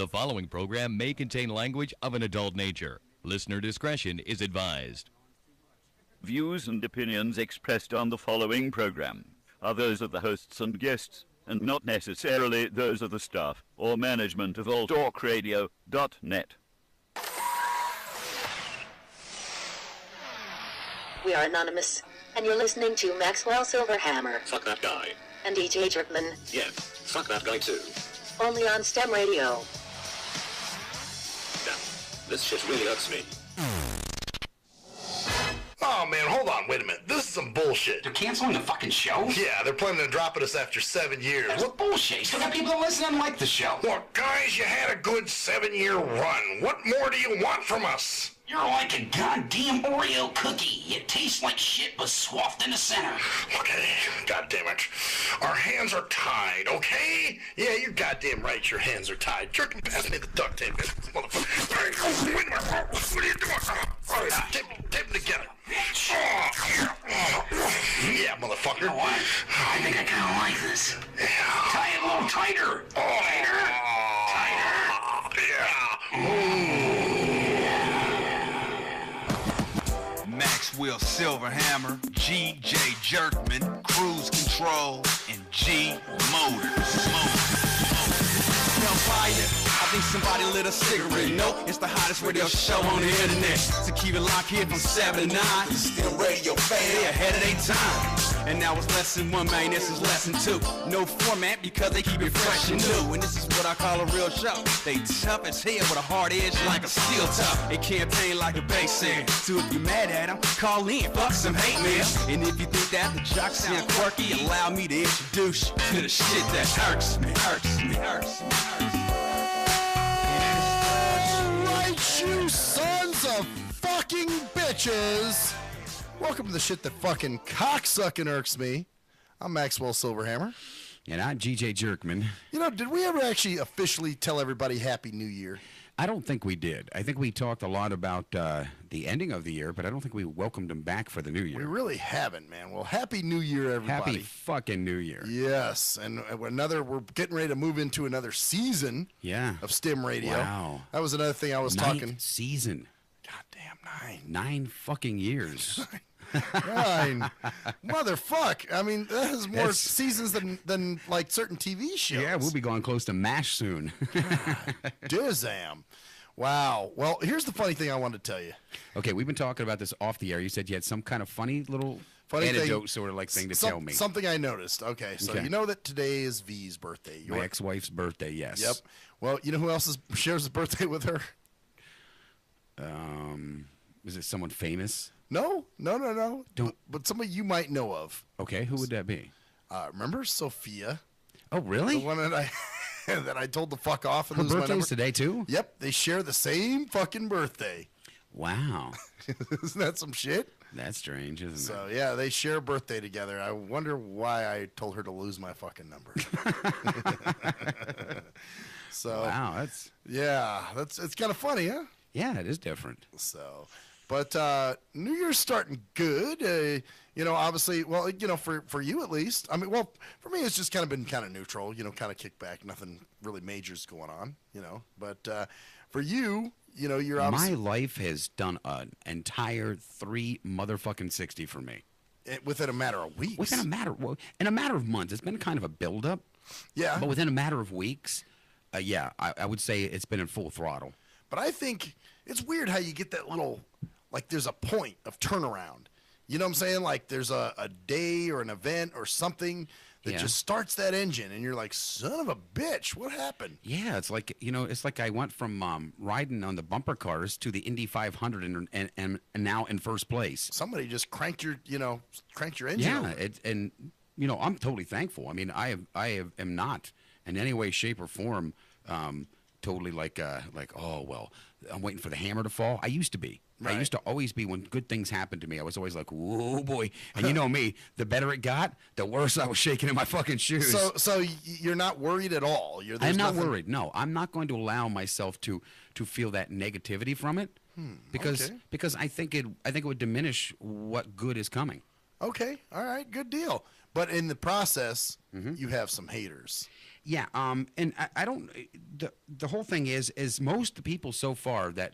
The following program may contain language of an adult nature. Listener discretion is advised. Views and opinions expressed on the following program are those of the hosts and guests, and not necessarily those of the staff or management of alltalkradio.net. We are anonymous, and you're listening to Maxwell Silverhammer. Fuck that guy. And DJ Jerkman. Yeah, fuck that guy too. Only on STIM Radio. Damn, this shit really hurts me. Oh man, hold on, wait a minute. This is some bullshit. They're canceling the fucking show? Yeah, they're planning on dropping us after 7 years. That's bullshit. You still got people that listen and like the show. Look, guys, you had a good 7-year run. What more do you want from us? You're like a goddamn Oreo cookie. You taste like shit but swathed in the center. Okay, goddammit. Our hands are tied, okay? Yeah, you're goddamn right, your hands are tied. Jerk, pass me the duct tape, motherfucker. Wait a minute. What are you doing? All right, tape them together. Yeah, motherfucker. You know what? I think I kind of like this. Tie it a little tighter. Tighter. Maxwell Silverhammer, G.J. Jerkman, Cruise Control, and G Motors. Fire. I think somebody lit a cigarette. Nope, it's the hottest radio show on the internet. So keep it locked here from 7 to 9. STIM Radio fan, they ahead of their time. And now it's lesson 1, man, this is lesson 2. No format because they keep it fresh and new. And this is what I call a real show. They tough as hell with a hard edge like a steel top. They campaign like a bass said. So if you're mad at them, call in, fuck some hate mail. And if you think that the jocks sound quirky, allow me to introduce you to the shit that hurts me. You sons of fucking bitches! Welcome to the shit that fucking cocksucking irks me. I'm Maxwell Silverhammer. And I'm G.J. Jerkman. You know, did we ever actually officially tell everybody Happy New Year? I don't think we did. I think we talked a lot about the ending of the year, but I don't think we welcomed them back for the new year. We really haven't, man. Well, Happy New Year, everybody. Happy fucking New Year. Yes, and we're getting ready to move into another season of STIM Radio. Wow. That was another thing I was talking. Season. Goddamn, 9. 9 fucking years. 9. Motherfuck. I mean, that is more seasons than like certain TV shows. Yeah, we'll be going close to MASH soon. Dizam. Wow. Well, here's the funny thing I wanted to tell you. Okay, we've been talking about this off the air. You said you had some kind of funny anecdote sort of like thing to tell me. Something I noticed. Okay, so you know that today is V's birthday. My ex-wife's birthday, yes. Yep. Well, you know who else shares his birthday with her? Is it someone famous? No. But somebody you might know of. Okay, who would that be? Remember Sophia? Oh, really? The one that I told to fuck off and her lose my number. birthday's today, too? Yep, they share the same fucking birthday. Wow. Isn't that some shit? That's strange, isn't it? So, yeah, they share a birthday together. I wonder why I told her to lose my fucking number. So, wow, it's kind of funny, huh? Yeah, it is different. So, but New Year's starting good. You know, obviously, well, you know, for you at least. I mean, well, for me, it's just kind of been kind of neutral. You know, kind of kick back. Nothing really major's going on. You know, but for you, you know, you're obviously. My life has done an entire 3 motherfucking 60 for me. Within a matter of weeks. In a matter of months. It's been kind of a buildup. Yeah. But within a matter of weeks, I would say it's been in full throttle. But I think it's weird how you get that little, like there's a point of turnaround. You know what I'm saying? Like there's a day or an event or something that just starts that engine, and you're like, son of a bitch, what happened? Yeah, it's like, you know, it's like I went from riding on the bumper cars to the Indy 500 and now in first place. Somebody just cranked your engine. Yeah, and you know, I'm totally thankful. I mean, I am not in any way, shape, or form totally like, oh, well, I'm waiting for the hammer to fall. I used to be. Right. I used to always be, when good things happened to me, I was always like, whoa, boy. And you know me, the better it got, the worse I was shaking in my fucking shoes. So you're not worried at all? I'm not worried. No, I'm not going to allow myself to feel that negativity from it because I think it would diminish what good is coming. Okay, all right, good deal. But in the process, you have some haters. Yeah, and I don't. The whole thing is most of the people so far that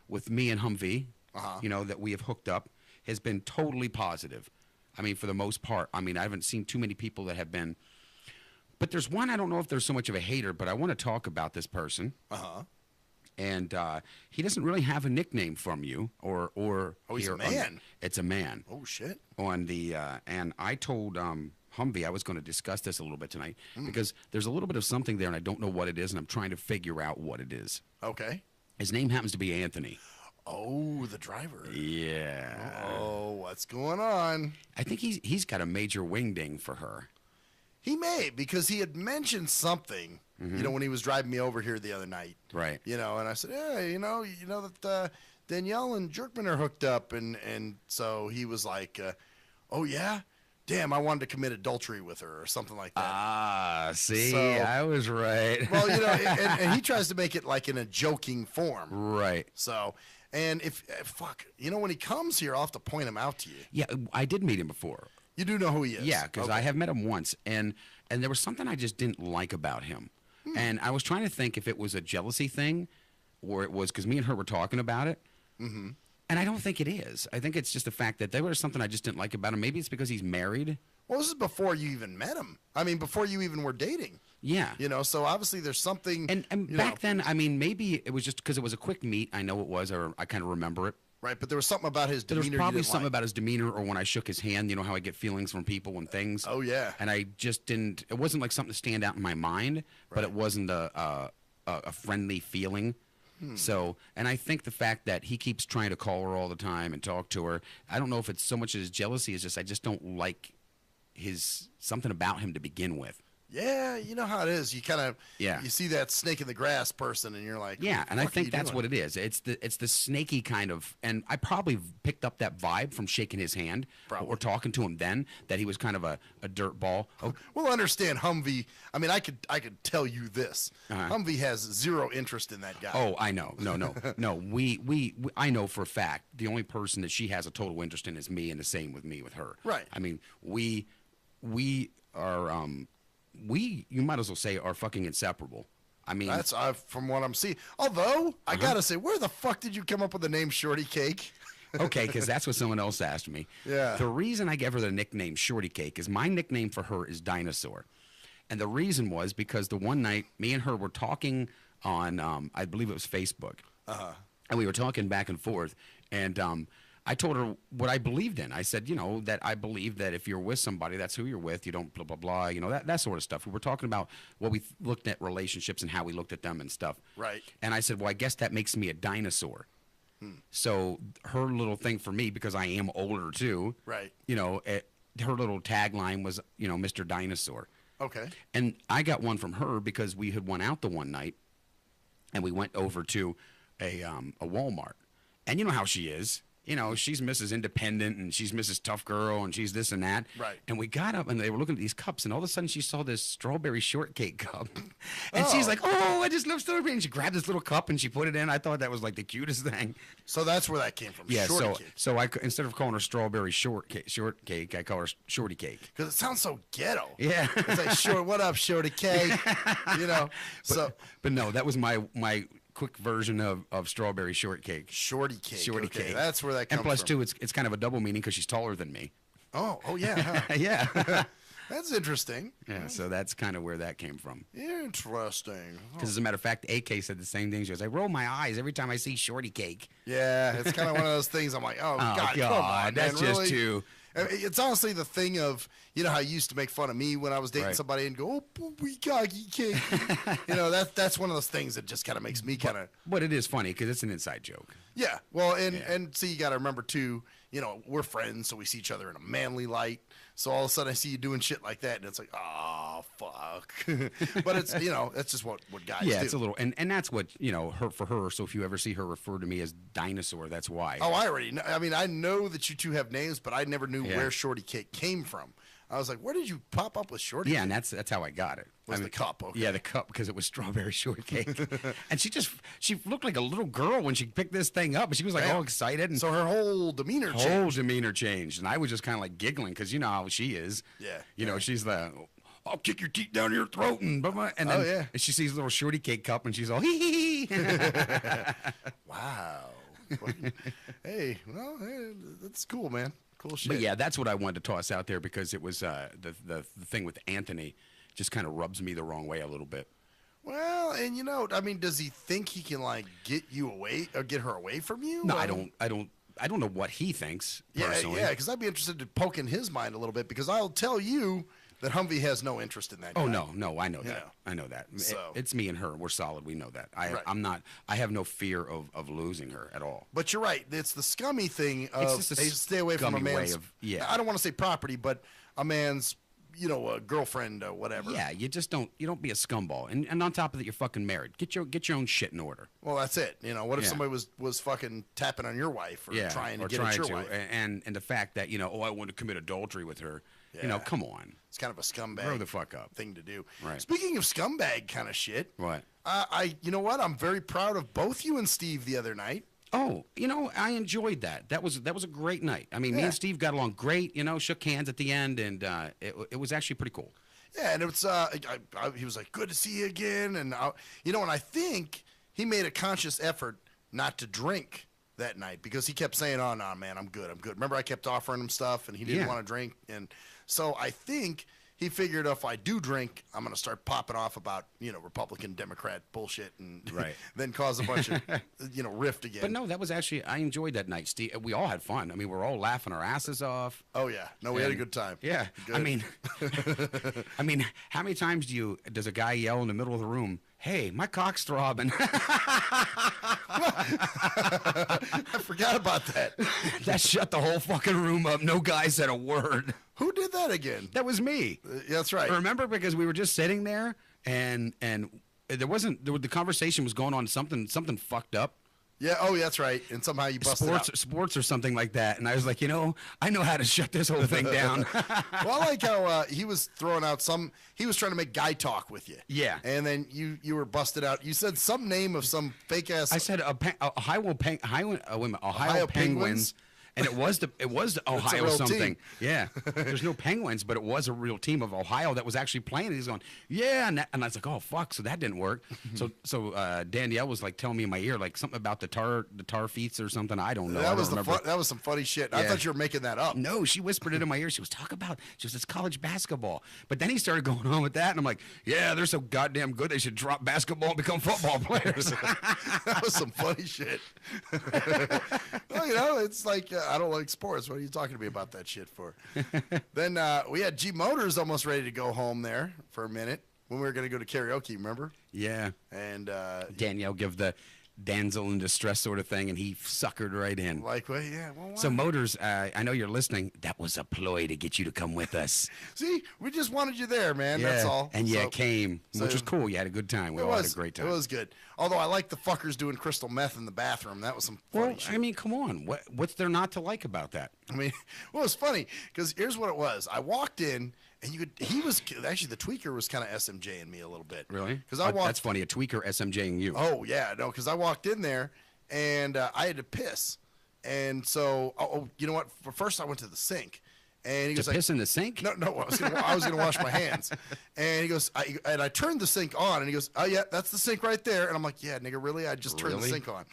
with me and Humvee, that we have hooked up, has been totally positive. I mean, for the most part. I mean, I haven't seen too many people that have been. But there's one, I don't know if there's so much of a hater, but I want to talk about this person. And he doesn't really have a nickname from you, or. Oh, he's a man. It's a man. Oh shit. On the and I told Humvee I was going to discuss this a little bit tonight because there's a little bit of something there, and I don't know what it is, and I'm trying to figure out what it is. Okay. His name happens to be Anthony. Oh, the driver. Yeah. Oh, what's going on? I think he's got a major wingding for her. He may, because he had mentioned something, when he was driving me over here the other night. Right. And I said, hey, you know that Danielle and Jerkman are hooked up, and so he was like, oh yeah, damn, I wanted to commit adultery with her or something like that. Ah, see, So- I was right. Well, and he tries to make it like in a joking form. Right. So, and if when he comes here, I'll have to point him out to you. Yeah, I did meet him before. You do know who he is. Yeah, because I have met him once, and there was something I just didn't like about him. And I was trying to think if it was a jealousy thing, or it was because me and her were talking about it. And I don't think it is. I think it's just the fact that there was something I just didn't like about him. Maybe it's because he's married. Well, this is before you even met him. I mean, before you even were dating. Yeah. So obviously there's something. And back then, I mean, maybe it was just because it was a quick meet. I know it was, or I kind of remember it. Right, but there was something about his demeanor. There was probably something about his demeanor, or when I shook his hand, how I get feelings from people and things. Oh, yeah. And I just didn't. It wasn't like something to stand out in my mind, but it wasn't a friendly feeling. So, and I think the fact that he keeps trying to call her all the time and talk to her, I don't know if it's so much as jealousy as just I just don't like something about him to begin with. Yeah, you know how it is. You kind of Yeah. you see that snake in the grass person, and you're like, Yeah, and I "Fuck are think you that's doing?" what it is. It's the snaky kind of, and I probably picked up that vibe from shaking his hand or talking to him then, that he was kind of a dirt ball. Oh, Well, understand Humvee. I mean, I could tell you this. Uh-huh. Humvee has zero interest in that guy. oh, I know. No. We I know for a fact the only person that she has a total interest in is me, and the same with me with her. Right. I mean, we are you might as well say are fucking inseparable. I mean, That's from what I'm seeing. Although I Uh-huh. gotta say, where the fuck did you come up with the name Shorty Cake? okay, because that's what someone else asked me. Yeah. The reason I gave her the nickname Shorty Cake is my nickname for her is Dinosaur. And the reason was because the one night me and her were talking on, I believe it was Facebook. And we were talking back and forth. And I told her what I believed in. I said, that I believe that if you're with somebody, that's who you're with. You don't blah, blah, blah, that sort of stuff. We were talking about what we looked at relationships and how we looked at them and stuff. Right. And I said, well, I guess that makes me a dinosaur. So her little thing for me, because I am older too, Right. her little tagline was, Mr. Dinosaur. Okay. And I got one from her because we had went out the one night, and we went over to a Walmart. And you know how she is. She's Mrs. Independent, and she's Mrs. Tough Girl, and she's this and that. Right. And we got up, and they were looking at these cups, and all of a sudden she saw this strawberry shortcake cup. And she's like, oh, I just love strawberry. And she grabbed this little cup, and she put it in. I thought that was like the cutest thing. So that's where that came from. Yeah, Shorty Cake. so instead of calling her strawberry shortcake, I call her Shorty Cake. Because it sounds so ghetto. Yeah. It's like, sure, what up, Shorty Cake? But no, that was my quick version of strawberry shortcake. Shorty Cake. Shorty okay, cake. That's where that comes And plus, from. too, it's kind of a double meaning because she's taller than me. Oh, yeah. Huh? Yeah. That's interesting. Yeah, so that's kind of where that came from. Interesting. Because as a matter of fact, AK said the same thing. She goes, I roll my eyes every time I see Shorty Cake. Yeah, it's kind of one of those things. I'm like, oh, God, come on, that's man, just really? too. It's honestly the thing of, how you used to make fun of me when I was dating Right. somebody and go, oh, bukkake cake. That's one of those things that just kind of makes me kind of. But it is funny because it's an inside joke. Yeah. Well, and see, you got to remember, too, we're friends, so we see each other in a manly light. So all of a sudden I see you doing shit like that, and it's like, oh, fuck. But it's, that's just what guys do. Yeah, it's a little, and that's what, for her. So if you ever see her refer to me as Dinosaur, that's why. Oh, I already know. I mean, I know that you two have names, but I never knew where Shorty Cake came from. I was like, where did you pop up with Shorty Yeah, Cake? and that's how I got it. Was the cup, okay. Yeah, the cup, because it was strawberry shortcake. And she looked like a little girl when she picked this thing up, and she was like all excited. And So her whole demeanor changed. demeanor changed. And I was just kind of like giggling, because you know how she is. Yeah. She's the, I'll kick your teeth down your throat and blah, blah. And then and she sees a little shorty cake cup and she's all hee hee hee. Wow. Hey, well, that's cool, man. Cool shit. But yeah, that's what I wanted to toss out there because it was the thing with Anthony just kind of rubs me the wrong way a little bit. Well, and you know, I mean, does he think he can like get you away or get her away from you? No, I don't know what he thinks personally. Yeah, because I'd be interested in poking his mind a little bit because I'll tell you that Humvee has no interest in that guy. Oh no, I know that. I know that. So. It's me and her. We're solid. We know that. I have no fear of losing her at all. But you're right. It's the scummy thing of just a stay away from a man's. I don't want to say property, but a man's, girlfriend or whatever. Yeah, you just don't be a scumball. And on top of that, you're fucking married. Get your own shit in order. Well, that's it. What if somebody was fucking tapping on your wife or trying to get at your wife? And the fact that, I want to commit adultery with her. Yeah. Come on. It's kind of a scumbag Grow the fuck up. thing to do. Right. Speaking of scumbag kind of shit. What? You know what? I'm very proud of both you and Steve the other night. Oh, I enjoyed that. That was a great night. I mean, me and Steve got along great. Shook hands at the end, and it was actually pretty cool. Yeah, and it was. He was like, "Good to see you again," and and I think he made a conscious effort not to drink that night because he kept saying, "Oh no, man, I'm good. Remember, I kept offering him stuff, and he didn't want to drink, and so I think. He figured if I do drink, I'm going to start popping off about, Republican, Democrat bullshit and then cause a bunch of, rift again. But no, that was actually, I enjoyed that night, Steve. We all had fun. I mean, we're all laughing our asses off. Oh, yeah. No, we had a good time. Yeah. Good. I mean, how many times does a guy yell in the middle of the room, "Hey, my cock's throbbing"? I forgot about that. That shut the whole fucking room up. No guy said a word. Who did that again? That was me. That's right. Remember, because we were just sitting there, and the conversation was going on something fucked up. Yeah. Oh, that's right. And somehow you busted sports or something like that. And I was like, I know how to shut this whole thing down. Well, I like how he was throwing out he was trying to make guy talk with you. Yeah. And then you were busted out. You said some name of some fake ass. I said Ohio Penguins. And it was Ohio something. Team. Yeah. There's no Penguins, but it was a real team of Ohio that was actually playing. And he's going, yeah. And I was like, oh, fuck. So that didn't work. So Danielle was like telling me in my ear, like something about the tar feats or something. I don't know. That was some funny shit. Yeah. I thought you were making that up. No, she whispered it in my ear. She was it's college basketball. But then he started going on with that. And I'm like, yeah, they're so goddamn good. They should drop basketball and become football players. That was some funny shit. Well, it's like, I don't like sports. What are you talking to me about that shit for? Then we had G Motors almost ready to go home there for a minute when we were going to go to karaoke, remember? Yeah. And Danielle give the damsel in distress sort of thing, and he suckered right in. Like, well, yeah. Well, so Motors, I know you're listening. That was a ploy to get you to come with us. See, we just wanted you there, man. That's all. And you came, which was cool. You had a good time. We all had a great time. It was good. Although I like the fuckers doing crystal meth in the bathroom. That was some funny shit. I mean, come on. What's there not to like about that? I mean, well, it's funny because here's what it was. I walked in. And he was actually the tweaker was kind of SMJing me a little bit. Really? Because that's funny. A tweaker SMJing you. Oh yeah, no. Because I walked in there and I had to piss, and so you know what? First I went to the sink, and he goes piss in the sink? No. I was gonna wash my hands, and he goes, I turned the sink on, and he goes, oh yeah, that's the sink right there, and I'm like, yeah, nigga, really? I just turned the sink on,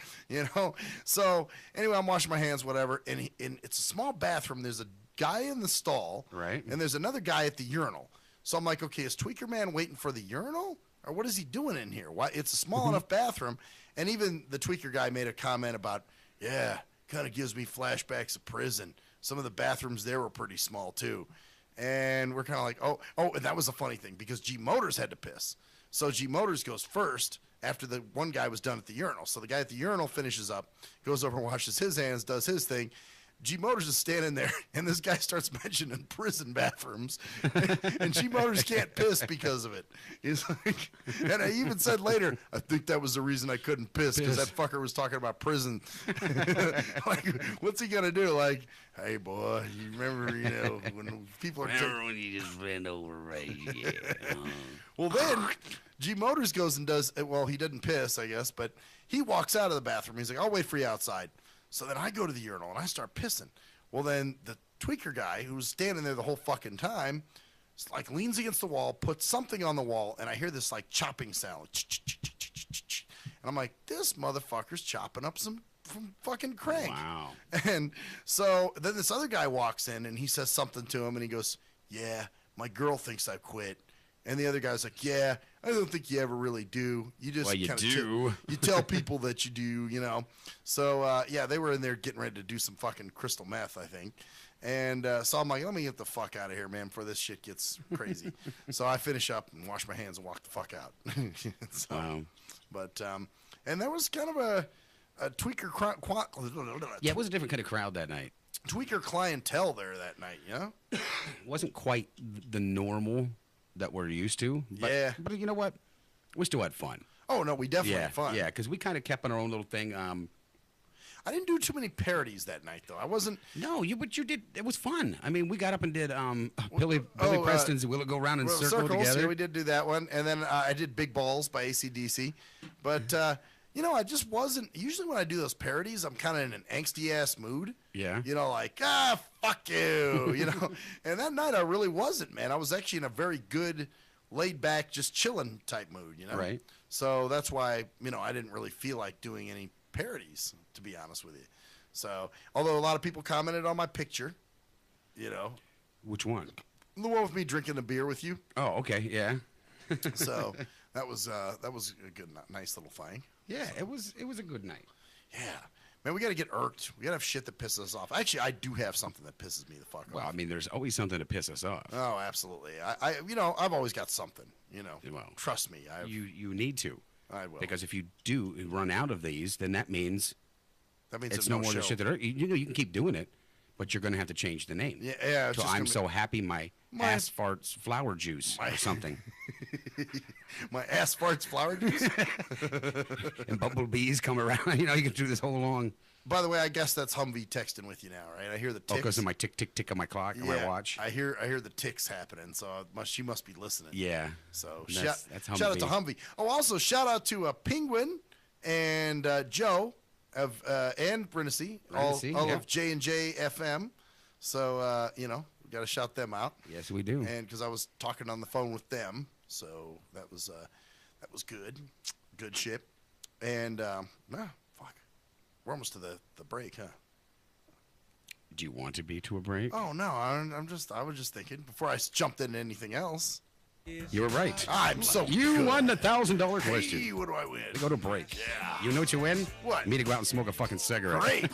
So anyway, I'm washing my hands, whatever, and it's a small bathroom. There's a guy in the stall, right, and there's another guy at the urinal. So I'm like, okay, is Tweaker Man waiting for the urinal, or what is he doing in here? Why? It's a small enough bathroom, and even the Tweaker guy made a comment about, yeah, kind of gives me flashbacks of prison. Some of the bathrooms there were pretty small too, and we're kind of like, oh, and that was a funny thing because G Motors had to piss, so G Motors goes first after the one guy was done at the urinal. So the guy at the urinal finishes up, goes over and washes his hands, does his thing. G Motors is standing there, and this guy starts mentioning prison bathrooms, and G Motors can't piss because of it. He's like, and I even said later, I think that was the reason I couldn't piss because that fucker was talking about prison. Like, what's he gonna do? Like, hey boy, you remember, when people are when you just bend over, right? Yeah. Well, then G Motors goes and does. Well, he didn't piss, I guess, but he walks out of the bathroom. He's like, I'll wait for you outside. So then I go to the urinal and I start pissing. Well, then the tweaker guy who was standing there the whole fucking time like leans against the wall, puts something on the wall, and I hear this like chopping sound. And I'm like, this motherfucker's chopping up some fucking crank. Wow. And so then this other guy walks in and he says something to him and he goes, yeah, my girl thinks I quit. And the other guy's like, yeah, I don't think you ever really do. You just you kind do. of you tell people that you do, you know. So, yeah, they were in there getting ready to do some fucking crystal meth, I think. And so I'm like, let me get the fuck out of here, man, before this shit gets crazy. So I finish up and wash my hands and walk the fuck out. So, Wow. But, and there was kind of a tweaker Yeah, it was a different kind of crowd that night. tweaker clientele there that night, you know? It wasn't quite the normal that we're used to. But, Yeah. But you know what? We still had fun. Oh, no, we definitely had fun. Yeah, because we kind of kept on our own little thing. I didn't do too many parodies that night, though. I wasn't. No, but you did. It was fun. I mean, we got up and did Billy Preston's "Will It Go Round in Circles" together. Yeah, we did do that one, and then I did "Big Balls" by AC/DC. But you know, I just wasn't. Usually, when I do those parodies, I'm kind of in an angsty ass mood. Yeah. You know, like fuck you. You know. And that night, I really wasn't, man. I was actually in a very good, laid back, just chilling type mood. You know. Right. So that's why I didn't really feel like doing any parodies, to be honest with you. So, although a lot of people commented on my picture, you know. Which one? The one with me drinking a beer with you. Oh, okay, yeah. So that was a good, nice little thing. Yeah, it was a good night. Yeah, man, we got to get irked. We got to have shit that pisses us off. Actually, I do have something that pisses me the fuck off. Well, I mean, there's always something to piss us off. Oh, absolutely. I've always got something. You know. Well, trust me. You need to. I will. Because if you do run out of these, then that means it's no more than show. shit that hurt. You know, you can keep doing it, but you're going to have to change the name. Yeah. So I'm so happy my ass farts flower juice or something. My ass farts flower juice. And bumblebees come around. You know, you can do this whole long. By the way, I guess that's Humvee texting with you now, right? I hear the ticks. Oh, because of my tick, tick, tick on my clock, on my watch. I hear the ticks happening, so she must be listening. Yeah. So that's shout out to Humvee. Oh, also shout out to Penguin and Joe and Brindisi, all of J&J FM. So we got to shout them out. Yes, we do. And because I was talking on the phone with them, so that was good shit. And fuck. We're almost to the break, huh? Do you want to be to a break? Oh no, I was just thinking before I jumped into anything else. You were right. I'm so You good. won the $1,000 question. Hey, what do I win? We go to break. Yeah. You know what you win? What? Me to go out and smoke a fucking cigarette. Great.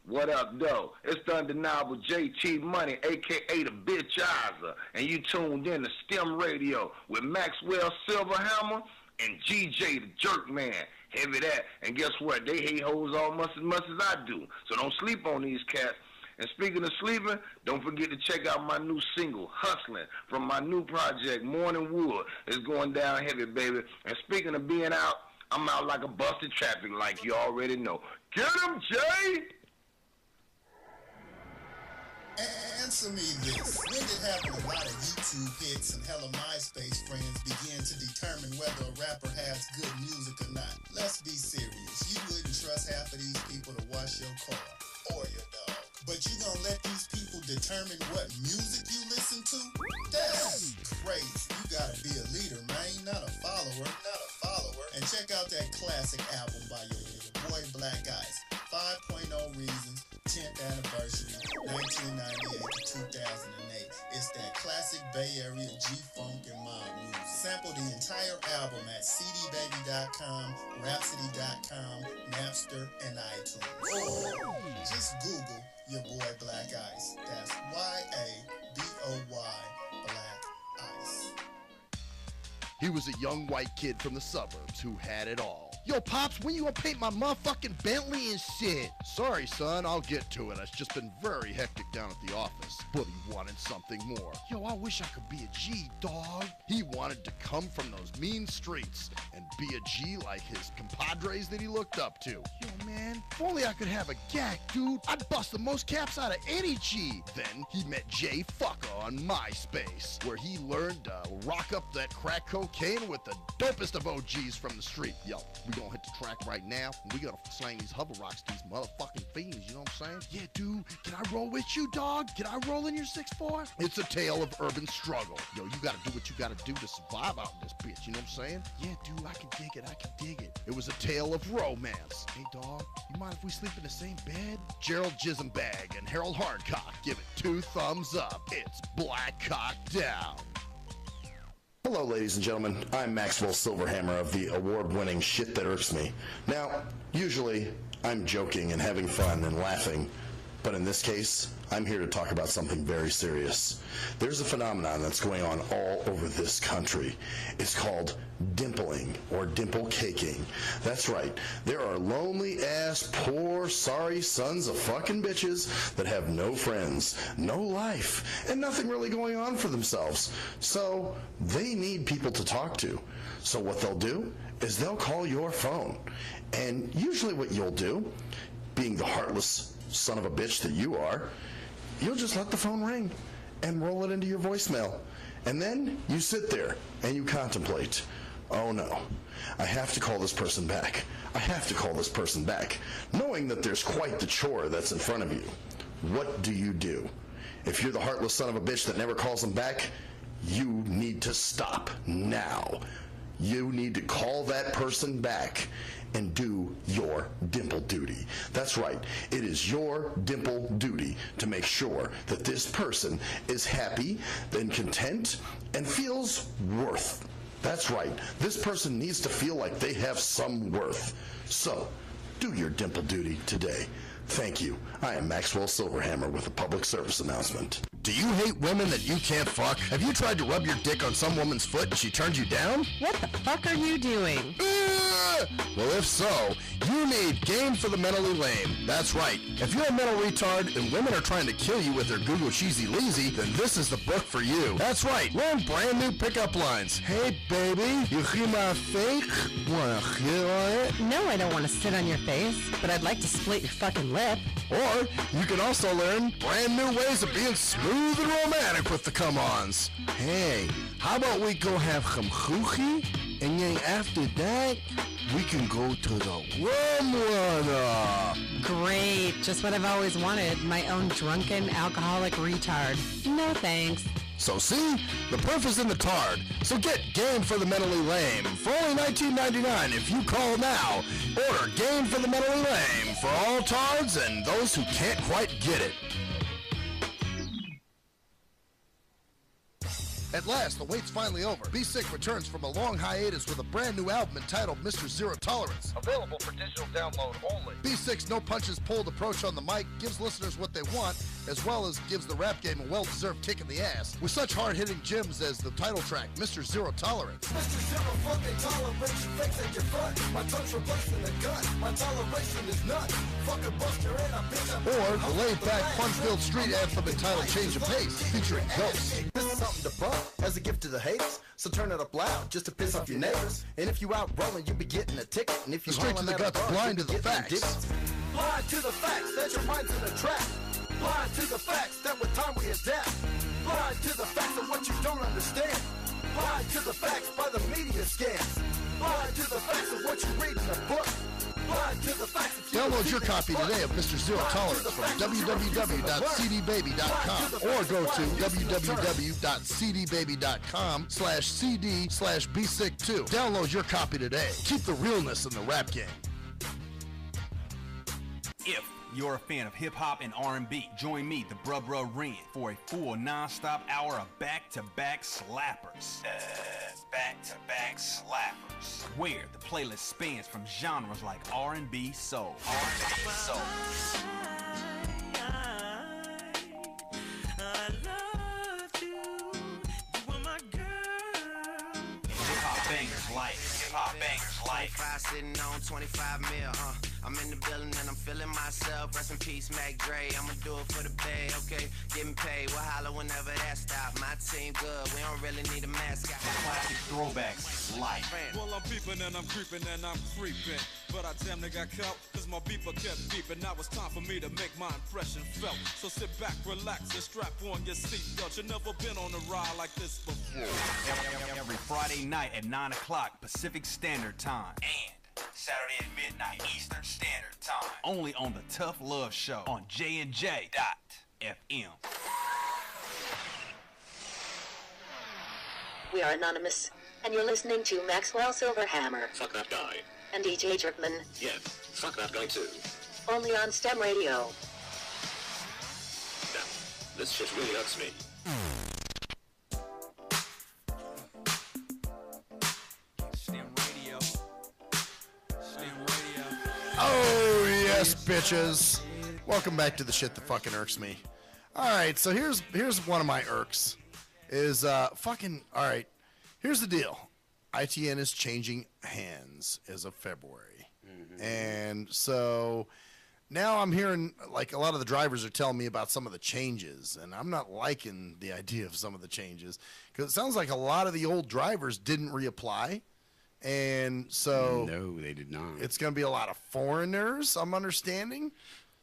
What up, though? It's the undeniable JT Money, a.k.a. the Bitchizer, and you tuned in to STIM Radio with Maxwell Silverhammer and GJ the Jerk Man. Heavy that, and guess what? They hate hoes almost as much as I do, so don't sleep on these cats. And speaking of sleeping, don't forget to check out my new single, Hustling, from my new project, Morning Wood. It's going down heavy, baby. And speaking of being out, I'm out like a busted traffic like you already know. Get him, Jay! Answer me this. When did having a lot of YouTube hits and hella MySpace friends begin to determine whether a rapper has good music or not? Let's be serious. You wouldn't trust half of these people to wash your car or your dog. But you gonna let these people determine what music you listen to? That's crazy. You gotta be a leader, man, not a follower. And check out that classic album by your boy Black Ice, 5.0 Reasons, 10th anniversary, 1998 to 2008. It's that classic Bay Area G-Funk and mob music. Sample the entire album at cdbaby.com, rhapsody.com, Napster, and iTunes. Or just Google your boy Black Ice. That's Y-A-B-O-Y, Black Ice. He was a young white kid from the suburbs who had it all. Yo, Pops, when you gonna paint my motherfucking Bentley and shit? Sorry, son, I'll get to it. It's just been very hectic down at the office. But he wanted something more. Yo, I wish I could be a G, dog. He wanted to come from those mean streets and be a G like his compadres that he looked up to. Yo, man, if only I could have a gag, dude. I'd bust the most caps out of any G. Then he met Jay Fucker on MySpace, where he learned to rock up that crack cocaine with the dopest of OGs from the street. Yo, we gonna hit the track right now, and we gonna slang these hover rocks to these motherfucking fiends, you know what I'm saying? Yeah, dude, can I roll with you, dog? Can I roll in your 6'4"? It's a tale of urban struggle. Yo, you gotta do what you gotta do to survive out in this bitch, you know what I'm saying? Yeah, dude, I can dig it. It was a tale of romance. Hey, dog, you mind if we sleep in the same bed? Gerald Jisenbag and Harold Hardcock give it 2 thumbs up. It's Black Cock Down. Hello, ladies and gentlemen. I'm Maxwell Silverhammer of the award-winning Shit That Irks Me. Now, usually, I'm joking and having fun and laughing, but in this case, I'm here to talk about something very serious. There's a phenomenon that's going on all over this country. It's called dimpling or dimple caking. That's right. There are lonely-ass, poor, sorry sons of fucking bitches that have no friends, no life, and nothing really going on for themselves. So they need people to talk to. So what they'll do is they'll call your phone. And usually what you'll do, being the heartless son of a bitch that you are, you'll just let the phone ring and roll it into your voicemail. And then you sit there and you contemplate, oh no, I have to call this person back. I have to call this person back, knowing that there's quite the chore that's in front of you. What do you do? If you're the heartless son of a bitch that never calls them back, you need to stop now. You need to call that person back and do your dimple duty. That's right. It is your dimple duty to make sure that this person is happy and content and feels worth. That's right. This person needs to feel like they have some worth. So, do your dimple duty today. Thank you. I am Maxwell Silverhammer with a public service announcement. Do you hate women that you can't fuck? Have you tried to rub your dick on some woman's foot and she turned you down? What the fuck are you doing? Well, if so, you need Game for the Mentally Lame. That's right. If you're a mental retard and women are trying to kill you with their Google Cheesy Leezy, then this is the book for you. That's right. Learn brand new pickup lines. Hey, baby, you hear my fake? Wanna hit on it? No, I don't want to sit on your face, but I'd like to split your fucking lip. Or you can also learn brand new ways of being smooth and romantic with the come-ons. Hey, how about we go have some choochie, and then after that, we can go to the warm water. Great, just what I've always wanted, my own drunken alcoholic retard. No thanks. So see, the proof is in the tard. So get Game for the Mentally Lame for only $19.99 if you call now. Order Game for the Mentally Lame for all tards and those who can't quite get it. At last, the wait's finally over. Be Sick returns from a long hiatus with a brand new album entitled Mr. Zero Tolerance. Available for digital download only. Be Sick's no punches pulled approach on the mic gives listeners what they want, as well as gives the rap game a well-deserved kick in the ass. With such hard-hitting gems as the title track, Mr. Zero Tolerance. Mr. Zero fucking tolerance, you fakes at your front. My tongue's replacing the gun. My toleration is none. Fucking buster and a bitch. Or the laid-back, fun-filled street anthem entitled Change of Pace, featuring Ghost. This is something to bump as a gift to the haters, so turn it up loud just to piss off your neighbors. And if you out rolling, you be getting a ticket. And if you straight to the guts, blind to the facts. Blind to the facts that your mind's in a trap. Blind to the facts that with time we adapt. Blind to the facts of what you don't understand. Blind to the facts by the media scams. Blind to the facts of what you read in a book. Blind to the facts of Download your copy today of Mr. Zero Tolerance from www.cdbaby.com or go to www.cdbaby.com/cd/bsick2. Download your copy today. Keep the realness in the rap game. If you're a fan of hip-hop and R&B, join me, the Bruh Ren, for a full non-stop hour of back-to-back slappers. Back-to-back slappers. Where the playlist spans from genres like R&B, soul. R&B, soul. Hip-hop bangers like life. Sitting on 25 mil, I'm in the building and I'm feeling myself. Rest in peace, Mac Dre. I'ma do it for the bay, okay? Getting paid, we'll holler whenever that stop. My team good, we don't really need a mascot. Classic throwbacks, life. Well, I'm peeping and I'm creeping and I'm creeping. But I damn near got caught, cause my beeper kept beeping. Now it's time for me to make my impression felt. So sit back, relax, and strap on your seatbelt. You've never been on a ride like this before. Every Friday night at 9 o'clock Pacific Standard Time. And Saturday at midnight Eastern Standard Time. Only on the Tough Love Show on JNJ.FM. We are anonymous, and you're listening to Maxwell Silverhammer. Fuck that guy. And DJ Jerkman. Yeah, fuck that guy too. Only on STEM Radio. Damn, this shit really hurts me. STIM Radio. STIM Radio. Oh, yes, bitches. Welcome back to the shit that fucking irks me. All right, so here's one of my irks. Is fucking, all right, here's the deal. ITN is changing hands as of February. Mm-hmm. And so now I'm hearing, like, a lot of the drivers are telling me about some of the changes, and I'm not liking the idea of some of the changes because it sounds like a lot of the old drivers didn't reapply. And so no, they did not. It's going to be a lot of foreigners, I'm understanding.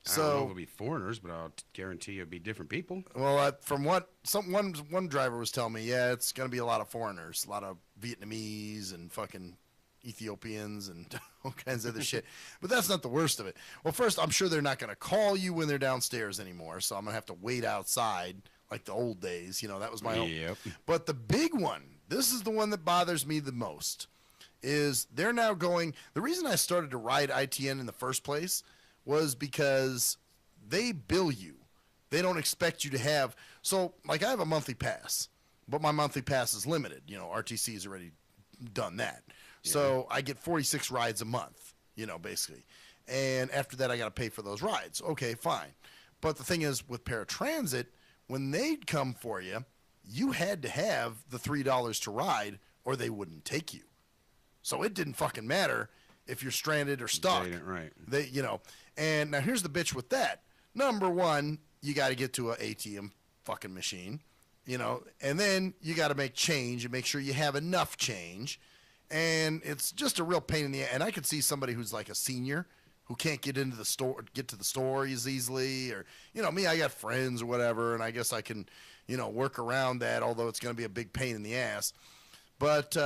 I don't know if it'll be foreigners, but I'll guarantee you it'll be different people. Well, from what one driver was telling me, yeah, it's going to be a lot of foreigners, a lot of Vietnamese and fucking Ethiopians and all kinds of other shit. But that's not the worst of it. Well, first, I'm sure they're not going to call you when they're downstairs anymore, so I'm going to have to wait outside like the old days. You know, that was my own. But the big one, this is the one that bothers me the most, is they're now going. The reason I started to ride ITN in the first place was because they bill you. They don't expect you to have. So, like, I have a monthly pass, but my monthly pass is limited. You know, RTC has already done that. Yeah. So I get 46 rides a month, you know, basically. And after that, I got to pay for those rides. Okay, fine. But the thing is, with paratransit, when they'd come for you, you had to have the $3 to ride or they wouldn't take you. So it didn't fucking matter if you're stranded or stuck. Right. They, you know. And now here's the bitch with that. Number one, you got to get to an ATM fucking machine, you know, and then you got to make change and make sure you have enough change. And it's just a real pain in the ass. And I could see somebody who's like a senior who can't get into the store, get to the store as easily, or, you know, me, I got friends or whatever, and I guess I can, you know, work around that, although it's going to be a big pain in the ass. But,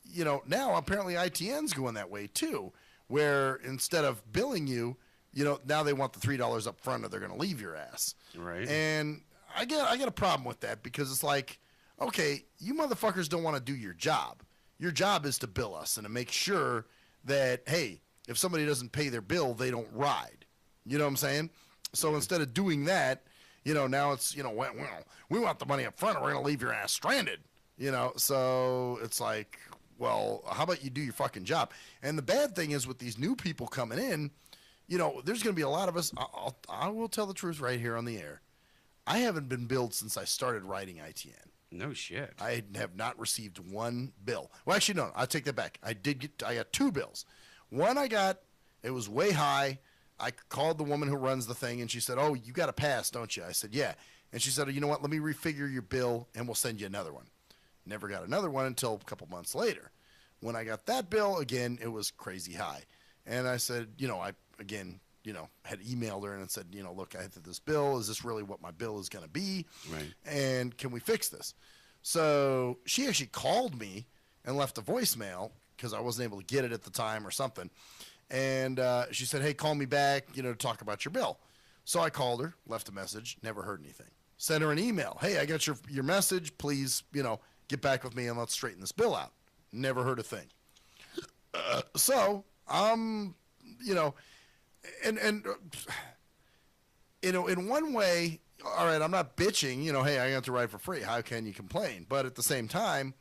you know, now apparently ITN's going that way too, where instead of billing you, you know, now they want the $3 up front or they're going to leave your ass. Right. And I get a problem with that because it's like, okay, you motherfuckers don't want to do your job. Your job is to bill us and to make sure that, hey, if somebody doesn't pay their bill, they don't ride. You know what I'm saying? So instead of doing that, you know, now it's, you know, well, we want the money up front or we're going to leave your ass stranded. You know, so it's like, well, how about you do your fucking job? And the bad thing is with these new people coming in, you know, there's going to be a lot of us. I will tell the truth right here on the air. I haven't been billed since I started riding ITN. No shit. I have not received one bill. Well, actually, no, I take that back. I got two bills. One I got, it was way high. I called the woman who runs the thing, and she said, oh, you got a pass, don't you? I said, yeah. And she said, oh, you know what, let me refigure your bill, and we'll send you another one. Never got another one until a couple months later. When I got that bill, again, it was crazy high. And I said, you know, I had emailed her and said, you know, look, I had this bill. Is this really what my bill is going to be? Right. And can we fix this? So she actually called me and left a voicemail because I wasn't able to get it at the time or something. And she said, hey, call me back, you know, to talk about your bill. So I called her, left a message, never heard anything. Sent her an email. Hey, I got your message. Please, you know, get back with me and let's straighten this bill out. Never heard a thing. So, you know, and you know, in one way, all right, I'm not bitching, you know, hey, I got to ride for free. How can you complain? But at the same time,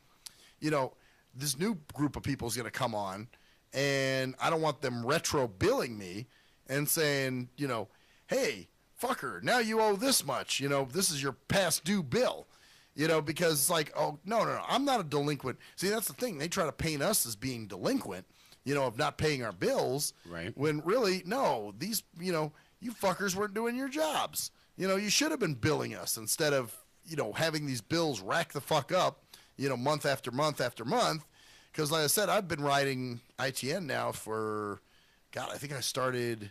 you know, this new group of people is going to come on, and I don't want them retro billing me and saying, you know, hey, fucker, now you owe this much. You know, this is your past due bill. You know, because it's like, oh, no, I'm not a delinquent. See, that's the thing. They try to paint us as being delinquent, of not paying our bills. Right. When really, no, these, you fuckers weren't doing your jobs. You should have been billing us instead of, having these bills rack the fuck up, month after month after month. Because like I said, I've been riding ITN now for, God, I think I started,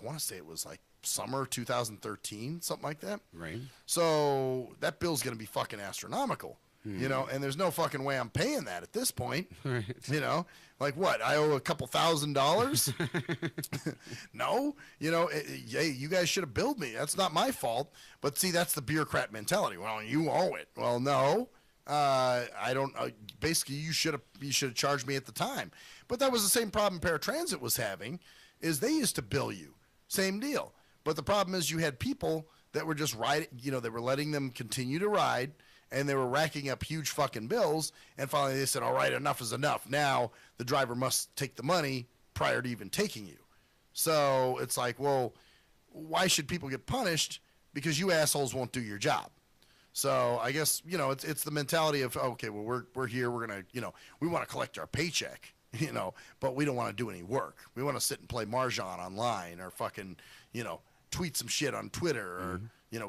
I want to say it was like summer 2013, something like that. Right. So that bill's going to be fucking astronomical, and there's no fucking way I'm paying that at this point. Right. Like what? I owe a couple $1,000s? No, hey, you guys should have billed me. That's not my fault. But see, that's the bureaucrat mentality. Well, you owe it. Well, no. I don't. Basically, you should have charged me at the time. But that was the same problem Paratransit was having, is they used to bill you, same deal. But the problem is you had people that were just riding. They were letting them continue to ride, and they were racking up huge fucking bills. And finally, they said, "All right, enough is enough. Now the driver must take the money prior to even taking you." So it's like, well, why should people get punished because you assholes won't do your job? So I guess, it's the mentality of, okay, well, we're here. We're going to, we want to collect our paycheck, but we don't want to do any work. We want to sit and play Mahjong online or fucking, tweet some shit on Twitter or,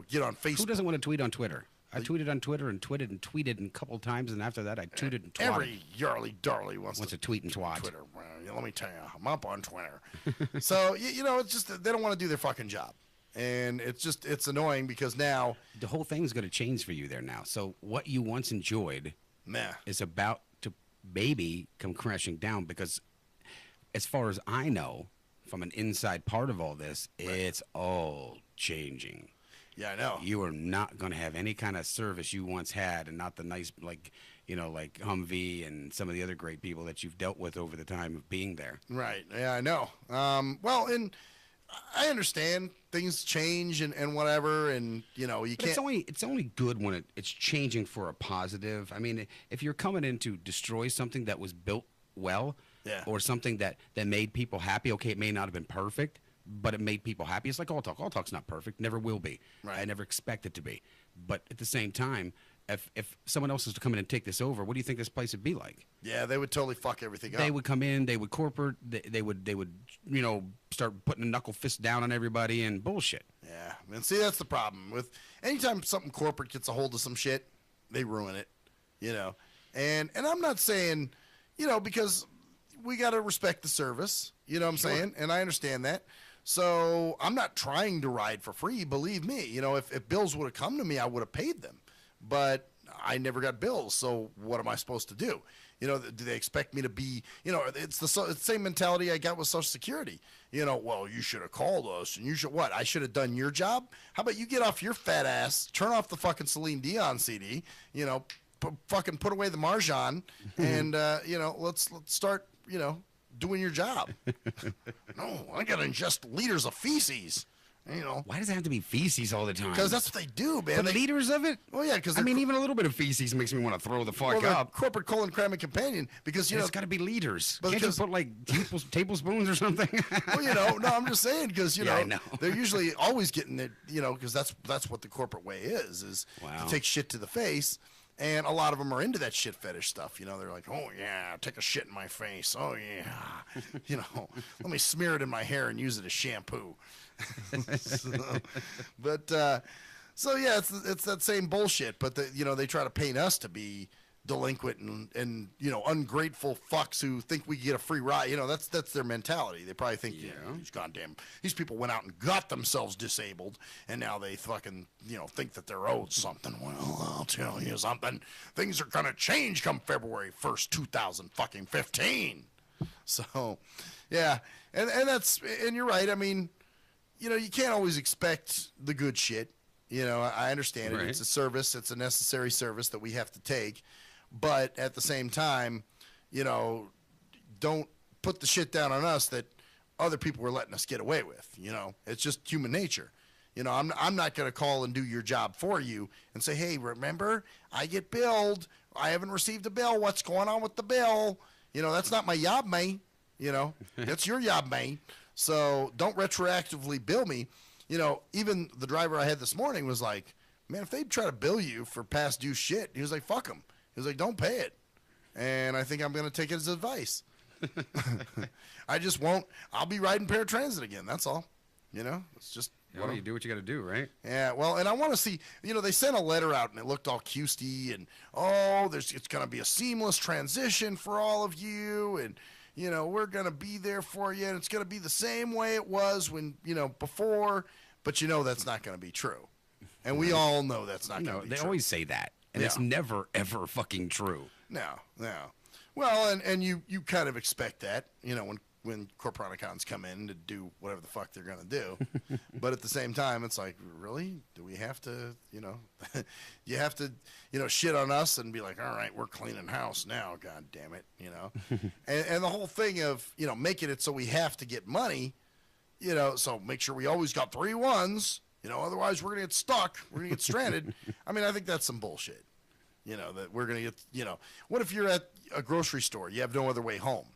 get on Facebook. Who doesn't want to tweet on Twitter? I tweeted on Twitter and tweeted a couple times, and after that I tooted and twatted. Every yarly darly wants to tweet and twat. Twitter. Well, let me tell you, I'm up on Twitter. So, it's just they don't want to do their fucking job. And it's annoying because now the whole thing's going to change for you there now. So what you once enjoyed is about to maybe come crashing down because as far as I know, from an inside part of all this, it's all changing. Yeah, I know. You are not going to have any kind of service you once had and not the nice, like Humvee and some of the other great people that you've dealt with over the time of being there. Right. Yeah, I know. Well, and I understand things change and whatever, and you can't. It's only good when it's changing for a positive. I mean, if you're coming in to destroy something that was built well, or something that made people happy. Okay, it may not have been perfect, but it made people happy. It's like all talk. All talk's not perfect. Never will be. Right. I never expect it to be. But at the same time, if someone else was to come in and take this over, what do you think this place would be like? Yeah, they would totally fuck everything up. They would come in, they would corporate, they would start putting a knuckle fist down on everybody and bullshit. Yeah, and see, that's the problem with anytime something corporate gets a hold of some shit, they ruin it, And I'm not saying, because we got to respect the service, you know what I'm saying? And I understand that. So I'm not trying to ride for free, believe me. If bills would have come to me, I would have paid them. But I never got bills, so what am I supposed to do? Do they expect me to be, it's the same mentality I got with Social Security. Well, you should have called us, and you should, what? I should have done your job? How about you get off your fat ass, turn off the fucking Celine Dion CD, fucking put away the Mahjong, and, let's start, doing your job. No, I got to ingest liters of feces. Why does it have to be feces all the time? Because that's what they do, man. The liters of it? Well, yeah, because even a little bit of feces makes me want to throw the fuck up. Corporate colon cramming companion, because it's got to be liters. Can't you put like tablespoons or something? Well, no, I'm just saying because I know. They're usually always getting it, because that's what the corporate way is to take shit to the face. And a lot of them are into that shit fetish stuff. They're like, oh, yeah, take a shit in my face. Oh, yeah. Let me smear it in my hair and use it as shampoo. So yeah, it's that same bullshit. But, they try to paint us to be delinquent and ungrateful fucks who think we get a free ride. That's their mentality. They probably think, these people went out and got themselves disabled, and now they fucking, think that they're owed something. Well, I'll tell you something. Things are gonna change come February 1st, 2015. So, yeah, and you're right. I mean, you can't always expect the good shit. I understand it. Right. It's a service. It's a necessary service that we have to take. But at the same time, don't put the shit down on us that other people were letting us get away with. It's just human nature. I'm not going to call and do your job for you and say, hey, remember, I get billed. I haven't received a bill. What's going on with the bill? That's not my job, mate. That's your job, mate. So don't retroactively bill me. Even the driver I had this morning was like, man, if they try to bill you for past due shit, he was like, fuck them. He was like, don't pay it. And I think I'm going to take it as advice. I just won't. I'll be riding paratransit again. That's all. You know, it's just. Well, you do what you got to do, right? Yeah, well, and I want to see, you know, they sent a letter out and it looked all custy and, it's going to be a seamless transition for all of you and, you know, we're going to be there for you and it's going to be the same way it was when, you know, before, but you know that's not going to be true. And we all know that's not going to be true. They always say that, and it's never, ever fucking true. No. Well, and you kind of expect that, you know, when Corporaticons come in to do whatever the fuck they're going to do. But at the same time, it's like, really? Do we have to, you know, you have to, you know, shit on us and be like, all right, we're cleaning house now, God damn it, you know. and the whole thing of, you know, making it so we have to get money, you know, so make sure we always got 3 ones, you know, otherwise we're going to get stuck, we're going to get stranded. I mean, I think that's some bullshit, you know, that we're going to get, you know, what if you're at a grocery store, you have no other way home?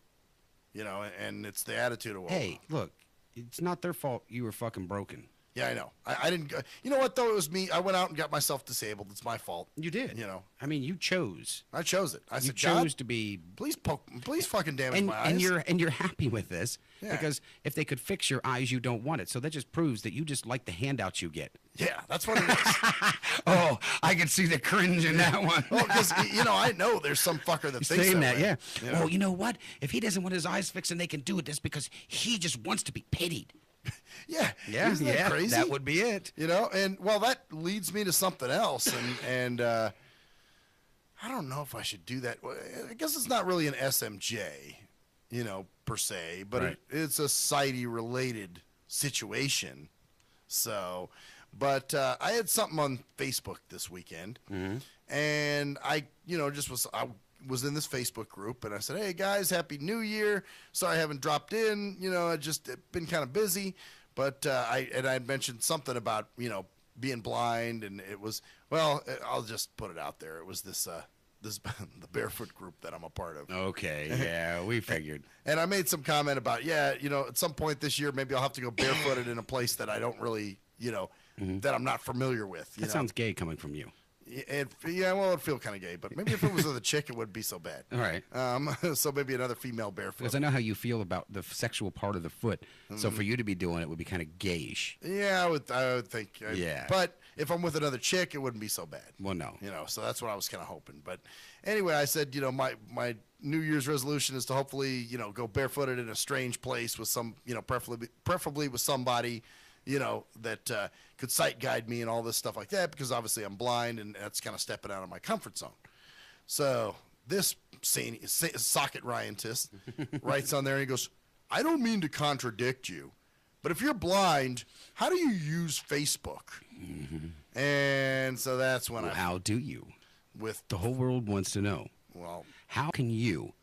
You know, and it's the attitude of, hey, look, it's not their fault you were fucking broken. Yeah, I know. I didn't. You know what, though? It was me. I went out and got myself disabled. It's my fault. You did. You know. I mean, you chose. I chose it. I said, chose to be. Please fucking damage my eyes. And you're happy with this because Yeah. if they could fix your eyes, you don't want it. So that just proves that you just like the handouts you get. Yeah, that's what it is. Oh, I can see the cringe in that one. Well, because, you know, I know there's some fucker that thinks saying that way, yeah. you know? Oh, you know what? If he doesn't want his eyes fixed and they can do it, that's because he just wants to be pitied. Yeah. Yeah, Isn't that crazy? that would be it. You know, and well, that leads me to something else, and I don't know if I should do that. I guess it's not really an SMJ, you know, per se, but Right. it's a society-related situation. So, but I had something on Facebook this weekend, and I was in this Facebook group, and I said, "Hey guys, Happy New Year! Sorry I haven't dropped in. You know, I just been kind of busy." But I had mentioned something about, you know, being blind, and it was, well, I'll just put it out there. It was this the barefoot group that I'm a part of. Okay, yeah, we figured. And I made some comment about, you know, at some point this year, maybe I'll have to go barefooted in a place that I don't really, you know, that I'm not familiar with. That sounds gay coming from you. Well, it'd feel kind of gay, but maybe if it was with a chick, it wouldn't be so bad. All right. So maybe another female barefoot. Because I know how you feel about the sexual part of the foot. So for you to be doing it would be kind of gayish. Yeah, I would think. Yeah. But if I'm with another chick, it wouldn't be so bad. Well, no. You know, so that's what I was kind of hoping. But anyway, I said, you know, my New Year's resolution is to hopefully, you know, go barefooted in a strange place with some, you know, preferably with somebody, you know, that could sight guide me and all this stuff like that, because obviously I'm blind and that's kind of stepping out of my comfort zone. So this socket Ryanist writes on there and he goes, "I don't mean to contradict you, but if you're blind, how do you use Facebook?" And so that's when how do you? With the whole world wants to know. Well, how can you?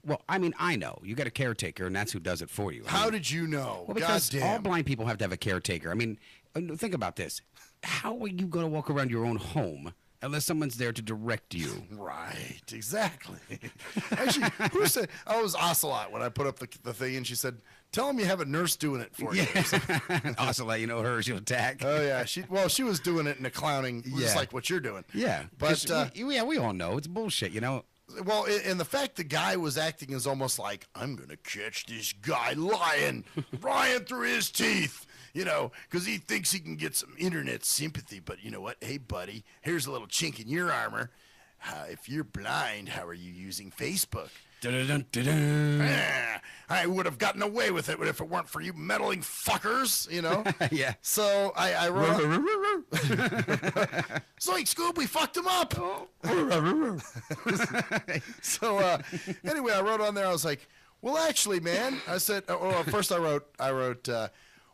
Well, I mean, I know. You got a caretaker, and that's who does it for you. How did you know? Well, because God damn. all blind people have to have a caretaker. I mean, think about this. How are you going to walk around your own home unless someone's there to direct you? Right, exactly. Actually, who said? Oh, it was Ocelot when I put up the thing, and she said, "Tell him you have a nurse doing it for you." Ocelot, you know her, she'll attack. Oh yeah, she was doing it in a clowning, just like what you're doing. Yeah, but we all know it's bullshit, you know. Well, and the fact the guy was acting as almost like, "I'm gonna catch this guy lying through his teeth," you know, because he thinks he can get some internet sympathy. But you know what? Hey, buddy, here's a little chink in your armor. If you're blind, how are you using Facebook? I would have gotten away with it if it weren't for you meddling fuckers, you know? Yeah. So I wrote... Zoink, Scoob, we fucked him up! So anyway, I wrote on there, I was like, "Well, actually, man," I said, first I wrote,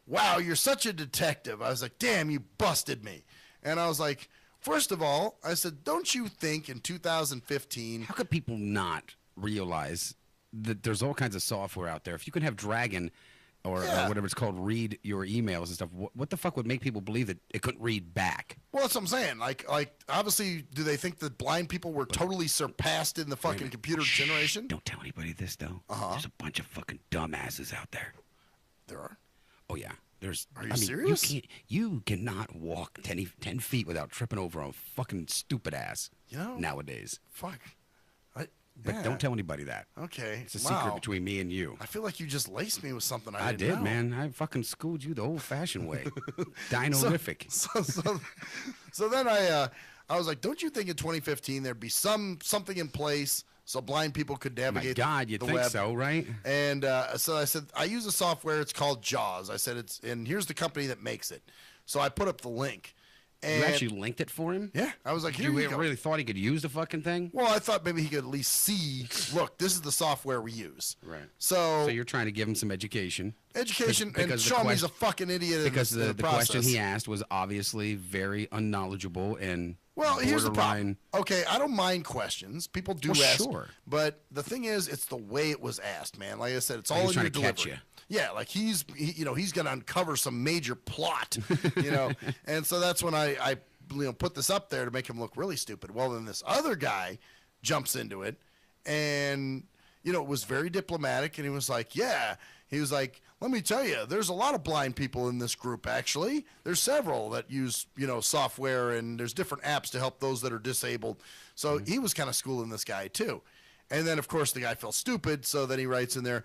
"Wow, you're such a detective." I was like, "Damn, you busted me." And I was like, first of all, I said, "Don't you think in 2015... How could people not realize that there's all kinds of software out there? If you can have Dragon or whatever it's called read your emails and stuff, what the fuck would make people believe that it couldn't read back? Well, that's what I'm saying. Like obviously, do they think that blind people were totally surpassed in the fucking computer generation? Don't tell anybody this, though. Uh-huh. There's a bunch of fucking dumbasses out there. There are? Oh, yeah. Are you serious? You cannot walk 10 feet without tripping over a fucking stupid ass, you know, nowadays. Fuck. But Yeah. don't tell anybody that. Okay. It's a secret between me and you. I feel like you just laced me with something I I didn't did, know. man. I fucking schooled you the old-fashioned way. Dino-rific. So then I was like, don't you think in 2015 there'd be something in place so blind people could navigate God, you the think web? so, right? And so I said, I use a software. It's called JAWS. I said, and here's the company that makes it. So I put up the link. And You actually linked it for him? Yeah. I was like, here you you go. really thought he could use the fucking thing? Well, I thought maybe he could at least see, look, this is the software we use. Right. So you're trying to give him some education. And Because show him he's a fucking idiot Because in the the process. question he asked was obviously very unknowledgeable and Well, here's the borderline. problem. Okay, I don't mind questions. People do Well, ask. sure. But the thing is, it's the way it was asked, man. Like I said, it's Like all he's in your trying to catch delivery. you. Yeah, like he's going to uncover some major plot, and so that's when I put this up there to make him look really stupid. Well, then this other guy jumps into it, and it was very diplomatic, and he was like, yeah. He was like, let me tell you, there's a lot of blind people in this group, actually. There's several that use, software, and there's different apps to help those that are disabled. So he was kind of schooling this guy, too. And then, of course, the guy felt stupid, so then he writes in there.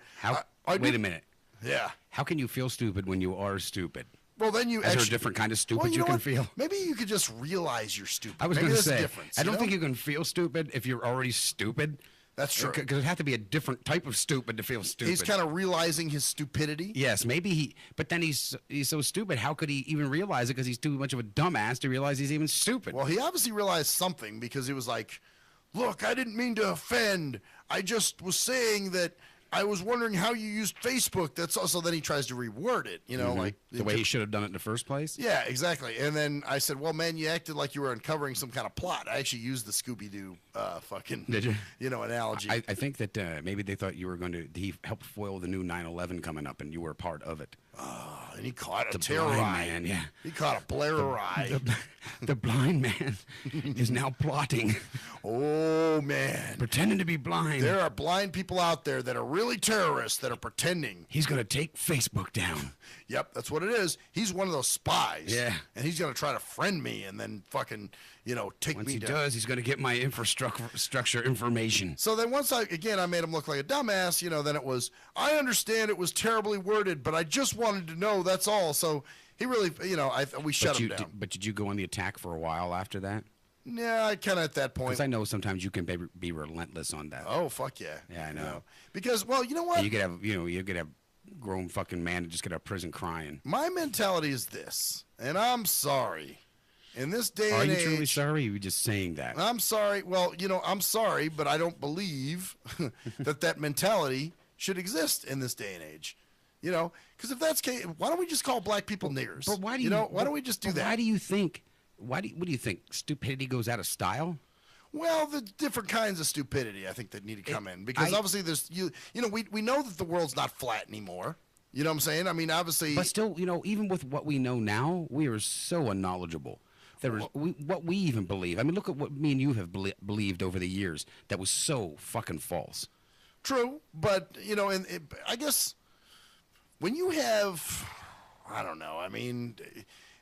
Wait a minute. Yeah. How can you feel stupid when you are stupid? Well, then you Is there a actually... different kind of stupid Well, you know can what? feel? Maybe you could just realize you're stupid. I was Maybe going to that's the say, difference, I don't you know? think you can feel stupid if you're already stupid. That's true. Because it'd have to be a different type of stupid to feel stupid. He's kind of realizing his stupidity. Yes, maybe but then he's so stupid. How could he even realize it? Because he's too much of a dumbass to realize he's even stupid. Well, he obviously realized something because he was like, look, I didn't mean to offend. I just was saying that I was wondering how you used Facebook. That's also, then he tries to reword it, like the way he should have done it in the first place. Yeah, exactly. And then I said, well, man, you acted like you were uncovering some kind of plot. I actually used the Scooby-Doo fucking, Did you? Analogy. I think that maybe they thought you were going to. He helped foil the new 9/11 coming up, and you were a part of it. Oh, and he caught a The terror blind eye. man, yeah. He caught a Blair eye. The blind man is now plotting. Oh, man. Pretending to be blind. There are blind people out there that are really terrorists that are pretending. He's going to take Facebook down. Yep, that's what it is. He's one of those spies. Yeah. And he's going to try to friend me and then fucking, take Once me he down. does, he's going to get my infrastructure information. So then once I made him look like a dumbass, then it was, I understand it was terribly worded, but I just wanted to know, that's all. So he really, we shut him down. But did you go on the attack for a while after that? Yeah, I kind of at that point. Because I know sometimes you can be relentless on that. Oh, fuck yeah. Yeah, I know. Because, well, you know what? You could have grown fucking man to just get out of prison crying. My mentality is this, and I'm sorry. In this day Are and you age, truly sorry? Or are you just saying that? I'm sorry. Well, I'm sorry, but I don't believe that mentality should exist in this day and age. Because if that's the case, why don't we just call black people niggers? But why do why don't we just do that? Why do you think? What do you think? Stupidity goes out of style? Well, the different kinds of stupidity I think that need to come in because obviously there's we know that the world's not flat anymore. You know what I'm saying? I mean, obviously, But still, even with what we know now, we are so unknowledgeable. What we even believe. I mean, look at what me and you have believed over the years that was so fucking false. True, but I guess when you have, I don't know. I mean,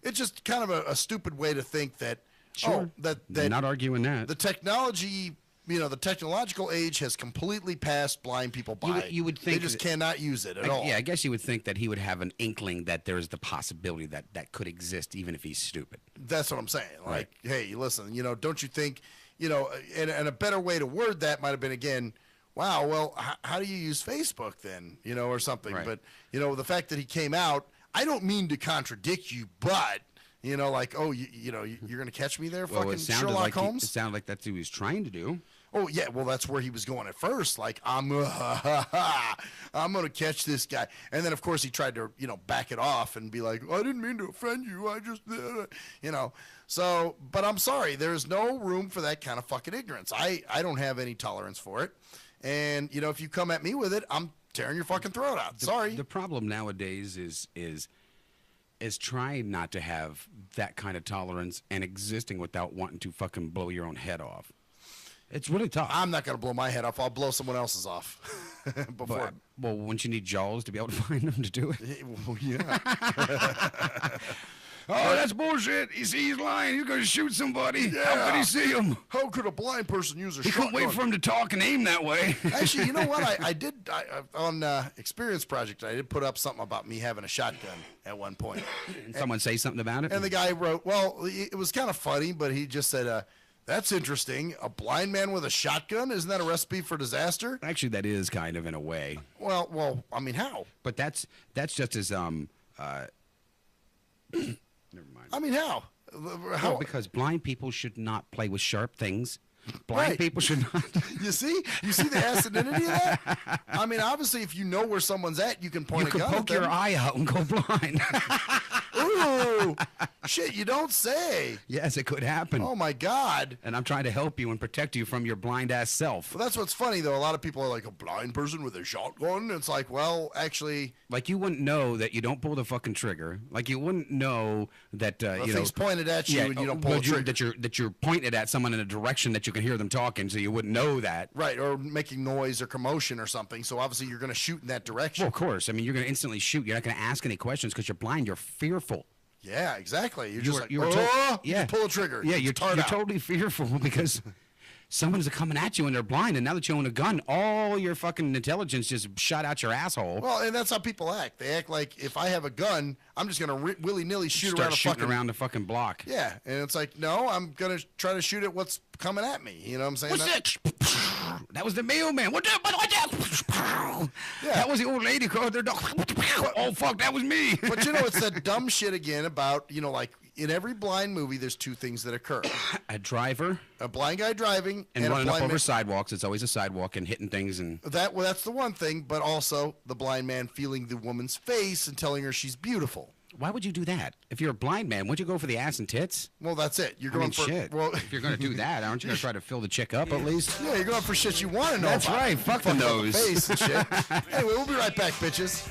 it's just kind of a stupid way to think that. Sure. That I'm not arguing that. the technology, the technological age has completely passed blind people by. You would think they just cannot use it at all. Yeah, I guess you would think that he would have an inkling that there is the possibility that could exist, even if he's stupid. That's what I'm saying. Like, hey, listen, don't you think, and a better way to word that might have been, again, wow, well, how do you use Facebook then, or something. Right. But, the fact that he came out, I don't mean to contradict you, but, like, oh, you're going to catch me there, fucking Sherlock Holmes? It sounded like that's what he was trying to do. Oh, yeah, well, that's where he was going at first. Like, I'm going to catch this guy. And then, of course, he tried to, back it off and be like, I didn't mean to offend you. I just, So, but I'm sorry. There's no room for that kind of fucking ignorance. I don't have any tolerance for it. And, if you come at me with it, I'm tearing your fucking throat out. Sorry. The problem nowadays is trying not to have that kind of tolerance and existing without wanting to fucking blow your own head off. It's really tough. I'm not going to blow my head off. I'll blow someone else's off. Before. Well, wouldn't you need jaws to be able to find them to do it? Well, yeah. Oh, that's bullshit. He's lying. He's going to shoot somebody. How could he see him? How could a blind person use a He shotgun? couldn't wait for him to talk and aim that way. Actually, you know what? I did on Experience Project, I did put up something about me having a shotgun at one point. And someone say something about it? And the guy wrote, well, it was kind of funny, but he just said, that's interesting. A blind man with a shotgun? Isn't that a recipe for disaster? Actually, that is kind of in a way. Well, I mean, how? But that's just as never mind. I mean, how? Well, because blind people should not play with sharp things. Blind people should not. You see the acidity of that? I mean, obviously, if you know where someone's at, you can point a gun at them. You can poke your eye out and go blind. Ooh, shit, you don't say. Yes, it could happen. Oh, my God. And I'm trying to help you and protect you from your blind-ass self. Well, that's what's funny, though. A lot of people are like, a blind person with a shotgun? It's like, well, actually... Like, you wouldn't know that you don't pull the fucking trigger. Like, you wouldn't know that, you know... things pointed at you and you don't pull the trigger. That you're pointed at someone in a direction that you can hear them talking, so you wouldn't know that. Right, or making noise or commotion or something, so obviously you're going to shoot in that direction. Well, of course. I mean, you're going to instantly shoot. You're not going to ask any questions because you're blind. You're fearful. Yeah, exactly. You're you just were, like, yeah. You pull a trigger. Yeah, you're totally fearful because someone's coming at you and they're blind, and now that you own a gun, all your fucking intelligence just shot out your asshole. Well, and that's how people act. They act like if I have a gun, I'm just going to willy-nilly shoot around the fucking block. Yeah, and it's like, no, I'm going to try to shoot at what's coming at me. You know what I'm saying? What's that? That was the mailman. What that? Yeah. That was the old lady called their dog. Oh, fuck, that was me. But, you know, it's that dumb shit again about, you know, like, in every blind movie, there's two things that occur. A driver. A blind guy driving. And running a up blind over man. sidewalks. It's always a sidewalk and hitting things. And that's the one thing, but also the blind man feeling the woman's face and telling her she's beautiful. Why would you do that? If you're a blind man, wouldn't you go for the ass and tits? Well, that's it. You're going for shit. Well, if you're going to do that, aren't you going to try to fill the chick up at least? Yeah, you're going for shit you want to know. That's about. right. Fuck the nose. Face and shit. Anyway, we'll be right back, bitches.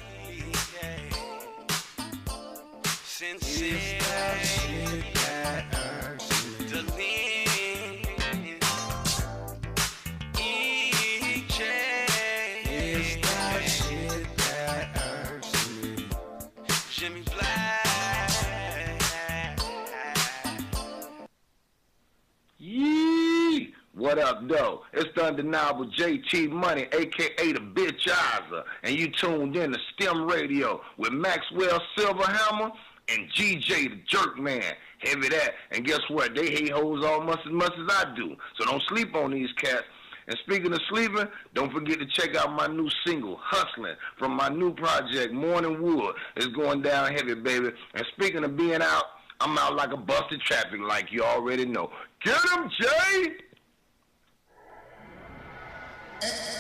Yee! What up, though? It's the undeniable JT Money, a.k.a. the Bitchizer, and you tuned in to STIM Radio with Maxwell Silverhammer and GJ the Jerk Man. Heavy that. And guess what? They hate hoes almost as much as I do. So don't sleep on these cats. And speaking of sleeping, don't forget to check out my new single, Hustling, from my new project, Morning Wood. It's going down heavy, baby. And speaking of being out, I'm out like a busted traffic, like you already know. Get him, Jay!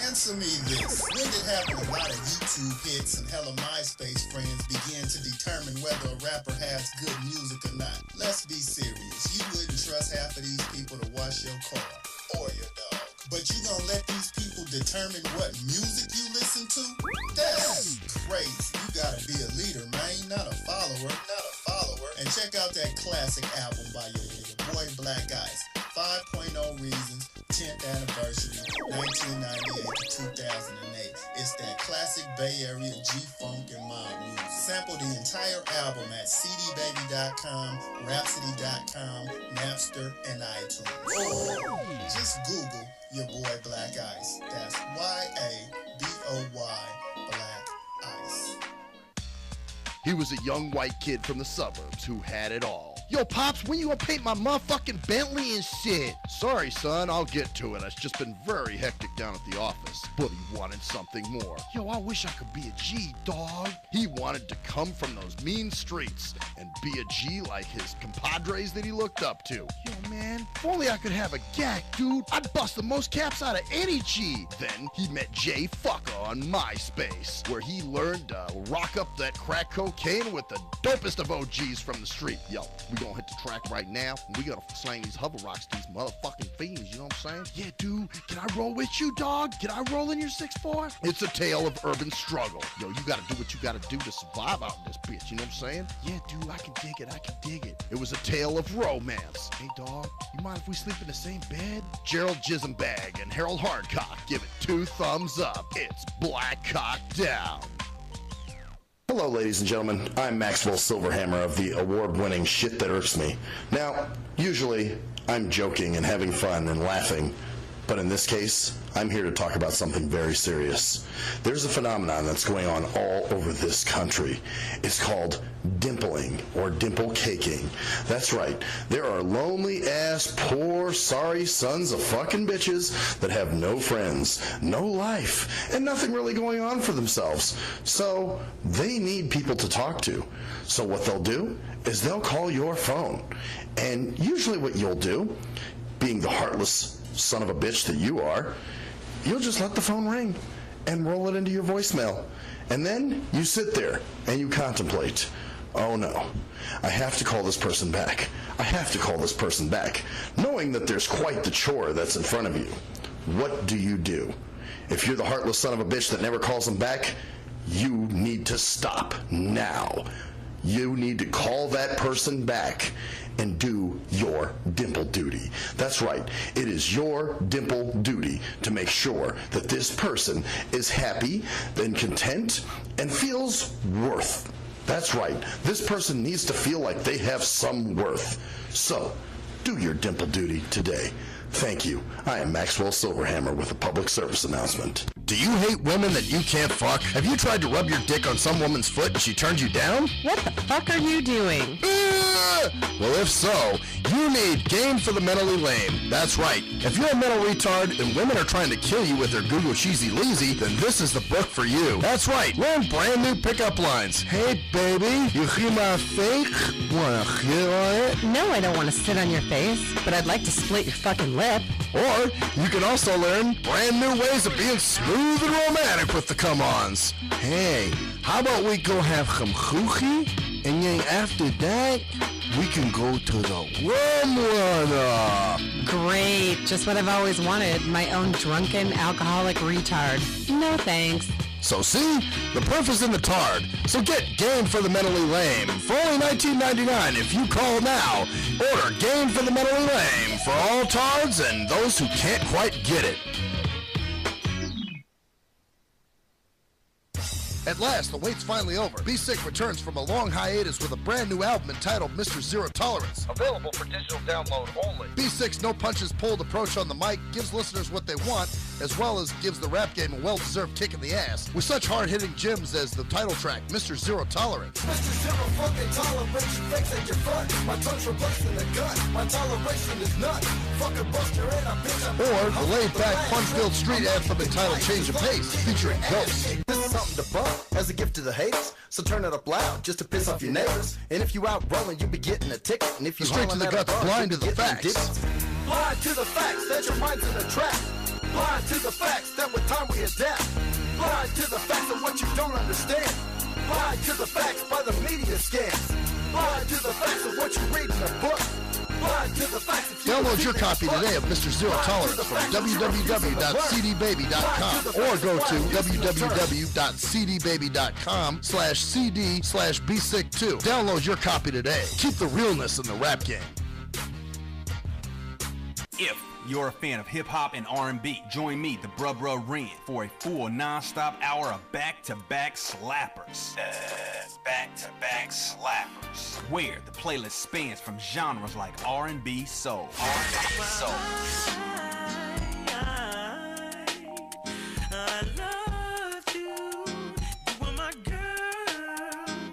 Answer me this. When did having a lot of YouTube hits and hella MySpace friends begin to determine whether a rapper has good music or not? Let's be serious. You wouldn't trust half of these people to wash your car or your dog. But you gonna let these people determine what music you listen to? That's crazy. You gotta be a leader, man, not a follower. And check out that classic album by your boy Black Ice, 5.0 Reasons, 10th Anniversary, 1998 to 2008. It's that classic Bay Area G-Funk and mob music. Sample the entire album at cdbaby.com, rhapsody.com, Napster, and iTunes. Or just Google your boy Black Ice. That's Y-A-B-O-Y, Black Ice. He was a young white kid from the suburbs who had it all. Yo, Pops, when you gonna paint my motherfucking Bentley and shit? Sorry, son, I'll get to it. It's just been very hectic down at the office. But he wanted something more. Yo, I wish I could be a G, dog. He wanted to come from those mean streets and be a G like his compadres that he looked up to. Yo, man, if only I could have a GAC, dude. I'd bust the most caps out of any G. Then he met Jay Fucker on MySpace, where he learned to rock up that crack cocaine with the dopest of OGs from the street. Yo, we gonna hit the track right now, and we gotta slang these hover rocks to these motherfucking fiends, you know what I'm saying? Yeah, dude, can I roll with you, dog? Can I roll in your 6'4"? It's a tale of urban struggle. Yo, you gotta do what you gotta do to survive out in this bitch, you know what I'm saying? Yeah, dude, I can dig it. It was a tale of romance. Hey, dog, you mind if we sleep in the same bed? Gerald Jisenbag and Harold Hardcock give it 2 thumbs up. It's Black Cock Down. Hello, ladies and gentlemen. I'm Maxwell Silverhammer of the award-winning Shit That Irks Me. Now, usually, I'm joking and having fun and laughing, but in this case, I'm here to talk about something very serious. There's a phenomenon that's going on all over this country. It's called dimpling or dimple caking. That's right. There are lonely-ass, poor, sorry sons of fucking bitches that have no friends, no life, and nothing really going on for themselves. So they need people to talk to. So what they'll do is they'll call your phone. And usually what you'll do, being the heartless son of a bitch that you are, you'll just let the phone ring and roll it into your voicemail. And then you sit there and you contemplate, oh no, I have to call this person back. I have to call this person back, knowing that there's quite the chore that's in front of you. What do you do? If you're the heartless son of a bitch that never calls them back, you need to stop now. You need to call that person back and do your dimple duty. That's right. It is your dimple duty to make sure that this person is happy and content and feels worth. That's right. This person needs to feel like they have some worth. So, do your dimple duty today. Thank you. I am Maxwell Silverhammer with a public service announcement. Do you hate women that you can't fuck? Have you tried to rub your dick on some woman's foot and she turned you down? What the fuck are you doing? Well, if so, you need Game for the Mentally Lame. That's right. If you're a mental retard and women are trying to kill you with their Google Cheesy Leezy, then this is the book for you. That's right. Learn brand new pickup lines. Hey, baby, you hear my fake? Wanna hit on it? No, I don't want to sit on your face, but I'd like to split your fucking lip. Or you can also learn brand new ways of being smooth and romantic with the come-ons. Hey, how about we go have some choochie, and then after that, we can go to the warm water. Great, just what I've always wanted, my own drunken alcoholic retard. No thanks. So see, the proof is in the tard. So get Game for the Mentally Lame for only $19.99 if you call now. Order Game for the Mentally Lame for all tards and those who can't quite get it. At last, the wait's finally over. Be Sick returns from a long hiatus with a brand new album entitled Mr. Zero Tolerance. Available for digital download only. Be Sick's no punches pulled approach on the mic gives listeners what they want, as well as gives the rap game a well-deserved kick in the ass, with such hard-hitting gems as the title track, Mr. Zero Tolerance. Mr. Zero fucking tolerance, you fakes at your front. My tongue's replacing the gun. My toleration is none. Fucking buster and a bitch. Or the laid-back, fun-filled street anthem entitled Change of Pace, featuring Ghost. This is something to bump as a gift to the haters, so turn it up loud just to piss off your neighbors. And if you out rolling, you be getting a ticket. And if you straight to the guts, blind to the facts. Blind to the facts that your mind's in a trap. Blind to the facts that with time we adapt. Blind to the facts of what you don't understand. Blind to the facts by the media scams. Blind to the facts of what you read in a book. Blind to the facts if you download your copy today of Mr. Zero Tolerance from www.cdbaby.com or go to www.cdbaby.com/cd/bsick2. Download your copy today. Keep the realness in the rap game. If you're a fan of hip-hop and R&B, join me, the Bruh Ren, for a full non-stop hour of back-to-back slappers. Back-to-back slappers. Where the playlist spans from genres like R&B, soul. R&B, soul. I love you. You are my girl.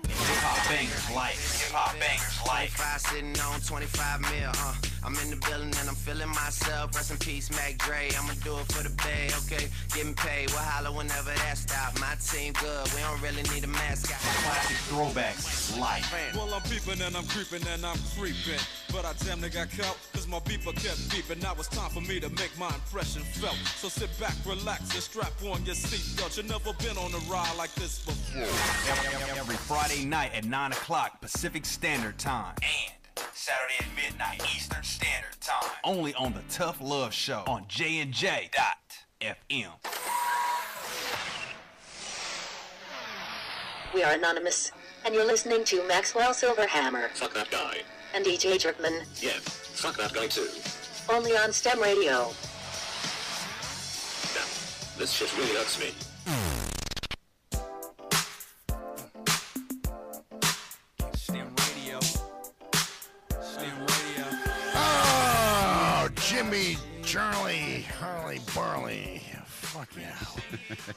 Hip-hop bangers like. Hip-hop bangers like. 25 sitting on 25 mil, I'm in the building and I'm feeling myself. Rest in peace, Mac Dre. I'ma do it for the bay, okay? Getting paid, we'll holler whenever that stop. My team good, we don't really need a mascot. Classic throwbacks, life. Well, I'm peeping and I'm creeping and I'm creeping. But I damn near got caught, cause my beeper kept beeping. Now it's time for me to make my impression felt. So sit back, relax, and strap on your seatbelt. You've never been on a ride like this before. Every Friday night at 9 o'clock Pacific Standard Time. And Saturday at midnight Eastern Standard Time. Only on the Tough Love Show on JNJ.FM. We are anonymous, and you're listening to Maxwell Silverhammer. Fuck that guy. And DJ Jerkman. Yeah, fuck that guy too. Only on STIM Radio. Damn, this shit really hurts me. Jimmy, Charlie, Harley, Barley. Fuck yeah.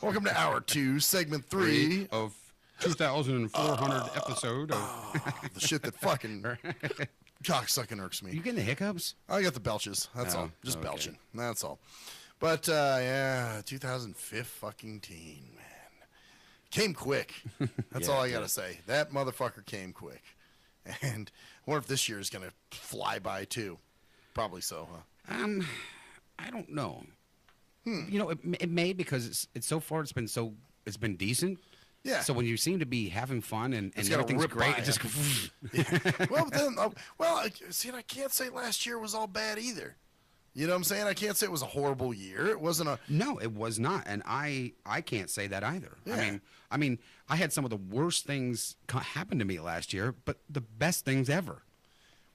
Welcome to Hour 2, Segment 3 of 2,400 episode of the shit that fucking cocksucking irks me. You getting the hiccups? I got the belches. That's all. Just belching. That's all. But yeah, 2005 fucking teen, man. Came quick. That's all I gotta say. That motherfucker came quick. And I wonder if this year is gonna fly by too. Probably so, huh? I don't know. You know, it may, because it's so far it's been decent. Yeah. So when you seem to be having fun and It's everything's rip great, by it just yeah. Well, but then, see, and I can't say last year was all bad either. You know what I'm saying? I can't say it was a horrible year. It wasn't a... No, it was not, and I can't say that either. Yeah. I mean, I had some of the worst things happen to me last year, but the best things ever.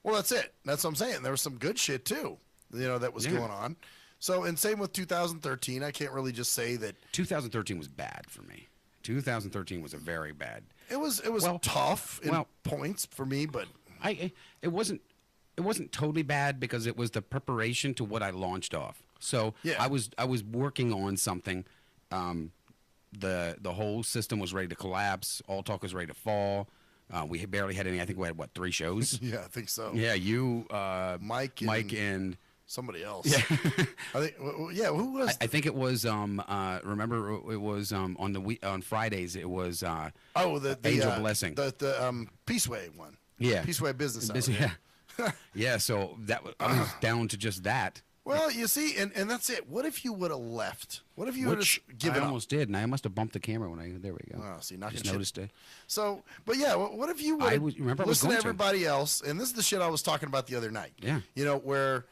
Well, that's it. That's what I'm saying. There was some good shit too, that was going on. So, and same with 2013. I can't really just say that 2013 was bad for me. 2013 was a very bad. It was tough in points for me, but it wasn't totally bad because it was the preparation to what I launched off. So yeah. I was working on something. The whole system was ready to collapse. All Talk was ready to fall. We barely had any. I think we had 3 shows. Yeah, I think so. Yeah, you, Mike, and somebody else. Yeah, I think. Yeah, who was? I think it was. Remember, it was on Fridays. It was. The Angel Blessing. The Peaceway one. Yeah, Peaceway Business Hour. Yeah. Yeah. So I was down to just that. Well, you see, and that's it. What if you would have left? What if you would have given up? I almost did, and I must have bumped the camera when I. There we go. Oh, see, knocking just noticed it. So, but yeah, what if you would listen to everybody else? And this is the shit I was talking about the other night. Yeah. Where,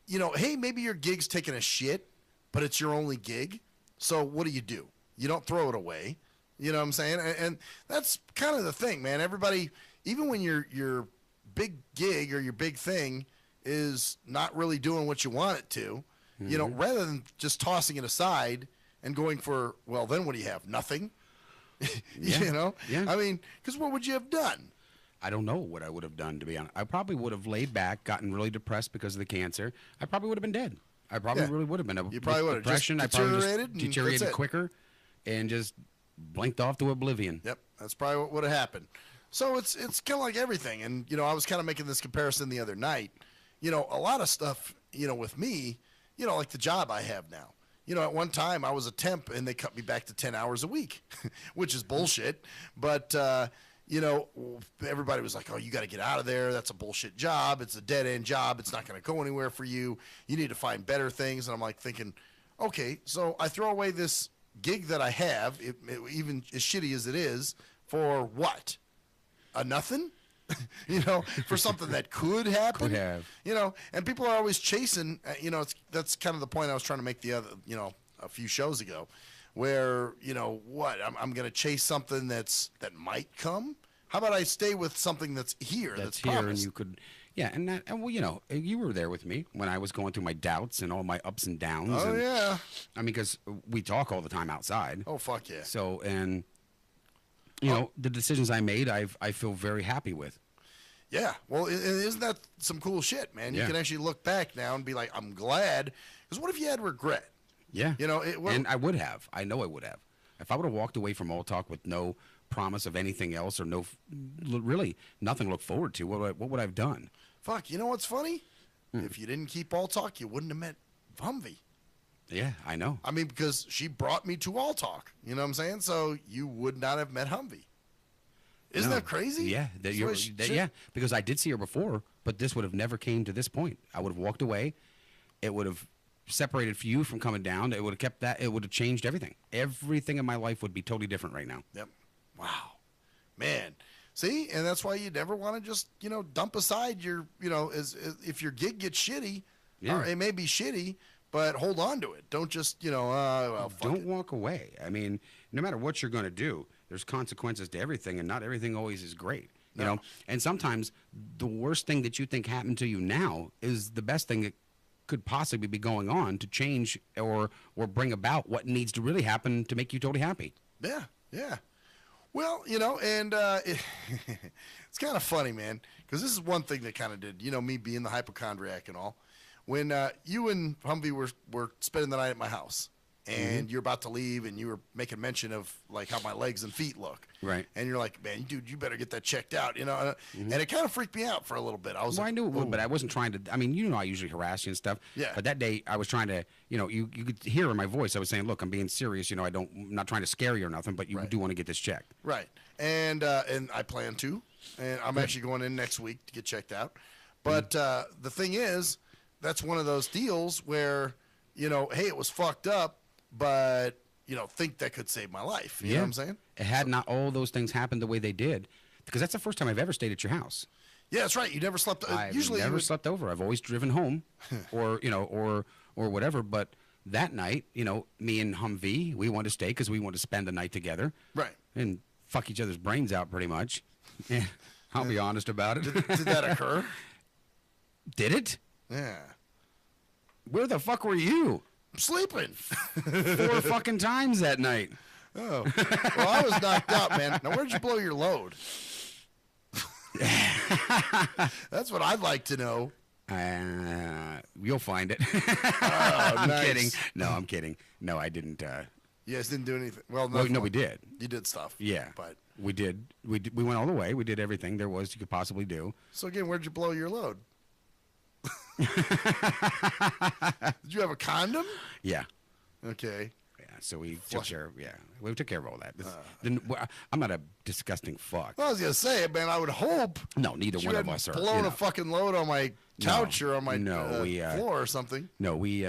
hey, maybe your gig's taking a shit, but it's your only gig. So what do? You don't throw it away. You know what I'm saying? And that's kind of the thing, man. Everybody, even when your big gig or your big thing is not really doing what you want it to, rather than just tossing it aside and going for, well, then what do you have? Nothing? Yeah. Yeah. I mean, because what would you have done? I don't know what I would have done, to be honest. I probably would have laid back, gotten really depressed because of the cancer. I probably would have been dead. I probably really would have been. You probably would have. Depression, just I probably deteriorated, just deteriorated quicker and just blinked off to oblivion. Yep, that's probably what would have happened. So it's kind of like everything. And, I was kind of making this comparison the other night. A lot of stuff, with me, like the job I have now. At one time I was a temp and they cut me back to 10 hours a week, which is bullshit. But, everybody was like, oh, you got to get out of there. That's a bullshit job. It's a dead end job. It's not going to go anywhere for you. You need to find better things. And I'm like thinking, okay, so I throw away this gig that I have, even as shitty as it is, for what? A nothing? For something that could happen. Could have. And people are always chasing, that's kind of the point I was trying to make the other, a few shows ago, where, I'm going to chase something that might come. How about I stay with something that's here, that's here, promised? and you could, you were there with me when I was going through my doubts and all my ups and downs. Oh, yeah. I mean, because we talk all the time outside. Oh, fuck yeah. So, and the decisions I made, I feel very happy with. Yeah. Well, isn't that some cool shit, man? You can actually look back now and be like, I'm glad. Because what if you had regret? Yeah. And I would have. I know I would have. If I would have walked away from All Talk with no promise of anything else or really nothing to look forward to, what would I have done? Fuck, you know what's funny? If you didn't keep All Talk, you wouldn't have met Humvee. Yeah, I know. I mean, because she brought me to All Talk. You know what I'm saying? So you would not have met Humvee. Isn't that crazy? Yeah, because I did see her before, but this would have never came to this point. I would have walked away. It would have separated you from coming down. It would have kept that. It would have changed everything. Everything in my life would be totally different right now. Yep. Wow. Man. See? And that's why you never want to just, dump aside your, if your gig gets shitty, or it may be shitty, but hold on to it. Don't just, don't walk away. I mean, no matter what you're going to do, there's consequences to everything, and not everything always is great. You know, and sometimes the worst thing that you think happened to you now is the best thing that could possibly be going on to change or bring about what needs to really happen to make you totally happy. Yeah, yeah. Well, and it's kind of funny, man, because this is one thing that kind of did, me being the hypochondriac and all, when you and Humvee were spending the night at my house, and you're about to leave, and you were making mention of like how my legs and feet look, right? And you're like, man, dude, you better get that checked out, you know. And it kind of freaked me out for a little bit. I was Well, like, I knew it would, "Ooh." but I wasn't trying to. I mean, you know, I usually harass you and stuff. Yeah. But that day, I was trying to. You know, you could hear in my voice. I was saying, look, I'm being serious. You know, I'm not trying to scare you or nothing, but you do want to get this checked. Right. And I plan to, and I'm actually going in next week to get checked out. But the thing is, that's one of those deals where, you know, hey, it was fucked up, but, you know, think that could save my life. You know what I'm saying? It had not all those things happened the way they did, because that's the first time I've ever stayed at your house. Yeah, that's right. You never slept. I've Usually never slept over. I've always driven home, or you know, or whatever. But that night, you know, me and Humvee, we wanted to stay because we wanted to spend the night together, right? And fuck each other's brains out, pretty much. Yeah, I'll be honest about it. Did that occur? Did it? Yeah. Where the fuck were you? Sleeping 4 fucking times that night. Oh, well, I was knocked out, man. Now, where'd you blow your load? That's what I'd like to know. You'll find it. I'm kidding. No, I'm kidding. No, I didn't. You guys didn't do anything. Well, no, we did. You did stuff. Yeah, but we did. We went all the way. We did everything there was you could possibly do. So again, where'd you blow your load? Did you have a condom? Yeah. Okay. Yeah. So we took care. Yeah, we took care of all that. I'm not a disgusting fuck. Well, I was gonna say, man. I would hope. No, neither one of us are. Blown a fucking load on my couch or on my floor or something. No, we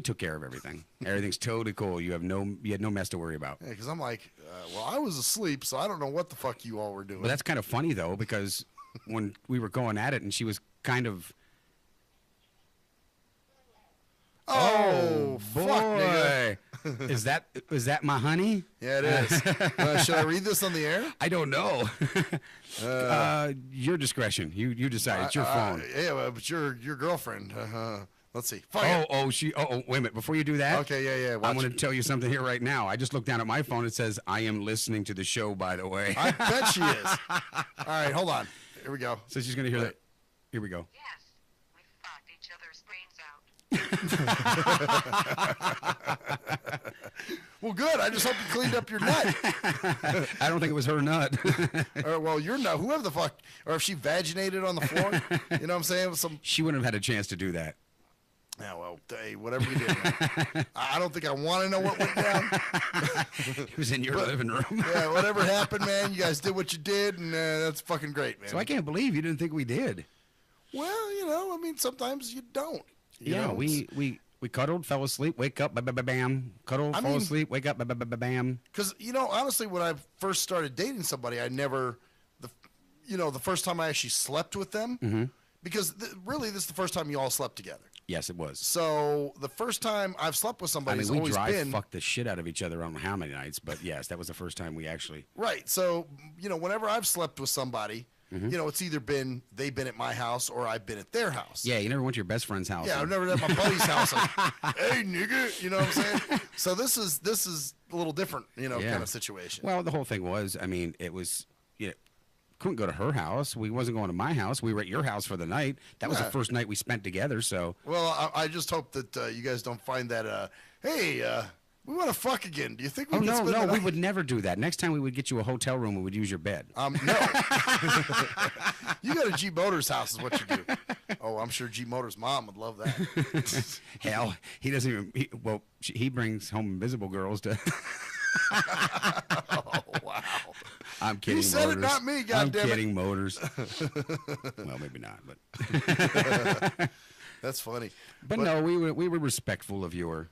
took care of everything. Everything's totally cool. You had no mess to worry about. Yeah, because I'm like, well, I was asleep, so I don't know what the fuck you all were doing. But that's kind of funny though, because when we were going at it, and she was kind of. Oh, boy! Fuck, nigga. Is that my honey? Yeah, it is. Should I read this on the air? I don't know. Your discretion. You decide. It's your phone. Yeah, well, but your girlfriend. Let's see. Wait a minute. Before you do that. Okay, yeah. I want to tell you something here right now. I just looked down at my phone. It says, "I am listening to the show." By the way. I bet she is. All right, hold on. Here we go. So she's gonna hear that. Here we go. Yes, we fucked each other's brains out. Well, good. I just hope you cleaned up your nut. I don't think it was her nut. Well, your nut, whoever the fuck, or if she vaginated on the floor, you know what I'm saying? She wouldn't have had a chance to do that. Yeah, well, hey, whatever you did, man. I don't think I want to know what went down. It was in your living room. Yeah, whatever happened, man, you guys did what you did, and that's fucking great, man. So I can't believe you didn't think we did. Well, you know, I mean, sometimes you don't. You know, we cuddled, fell asleep, wake up, bam. Cuddled, fall asleep, wake up, bam. Because, you know, honestly, when I first started dating somebody, I never, the first time I actually slept with them, because really this is the first time you all slept together. Yes, it was. So the first time I've slept with somebody has we always been. fucked the shit out of each other. I don't know how many nights, but yes, that was the first time we actually. Right. So, you know, whenever I've slept with somebody, you know, it's either been they've been at my house or I've been at their house. Yeah, you never went to your best friend's house. Yeah, I've never been at my buddy's house. Like, hey, nigga, you know what I'm saying? So this is a little different, you know, kind of situation. Well, the whole thing was, I mean, it was, couldn't go to her house. We wasn't going to my house. We were at your house for the night. That was the first night we spent together. So. Well, I just hope that you guys don't find that. Hey, we want to fuck again. Do you think we can spend the we night? would never do that. Next time we would get you a hotel room, we would use your bed. No. You go to G Motors' house is what you do. Oh, I'm sure G Motors' mom would love that. Hell, he doesn't even. He brings home invisible girls to. Oh, wow. I'm kidding. You said Motors. it, not me. God I'm damn kidding, it. Motors. Well, maybe not, but. That's funny. But no, we were respectful of your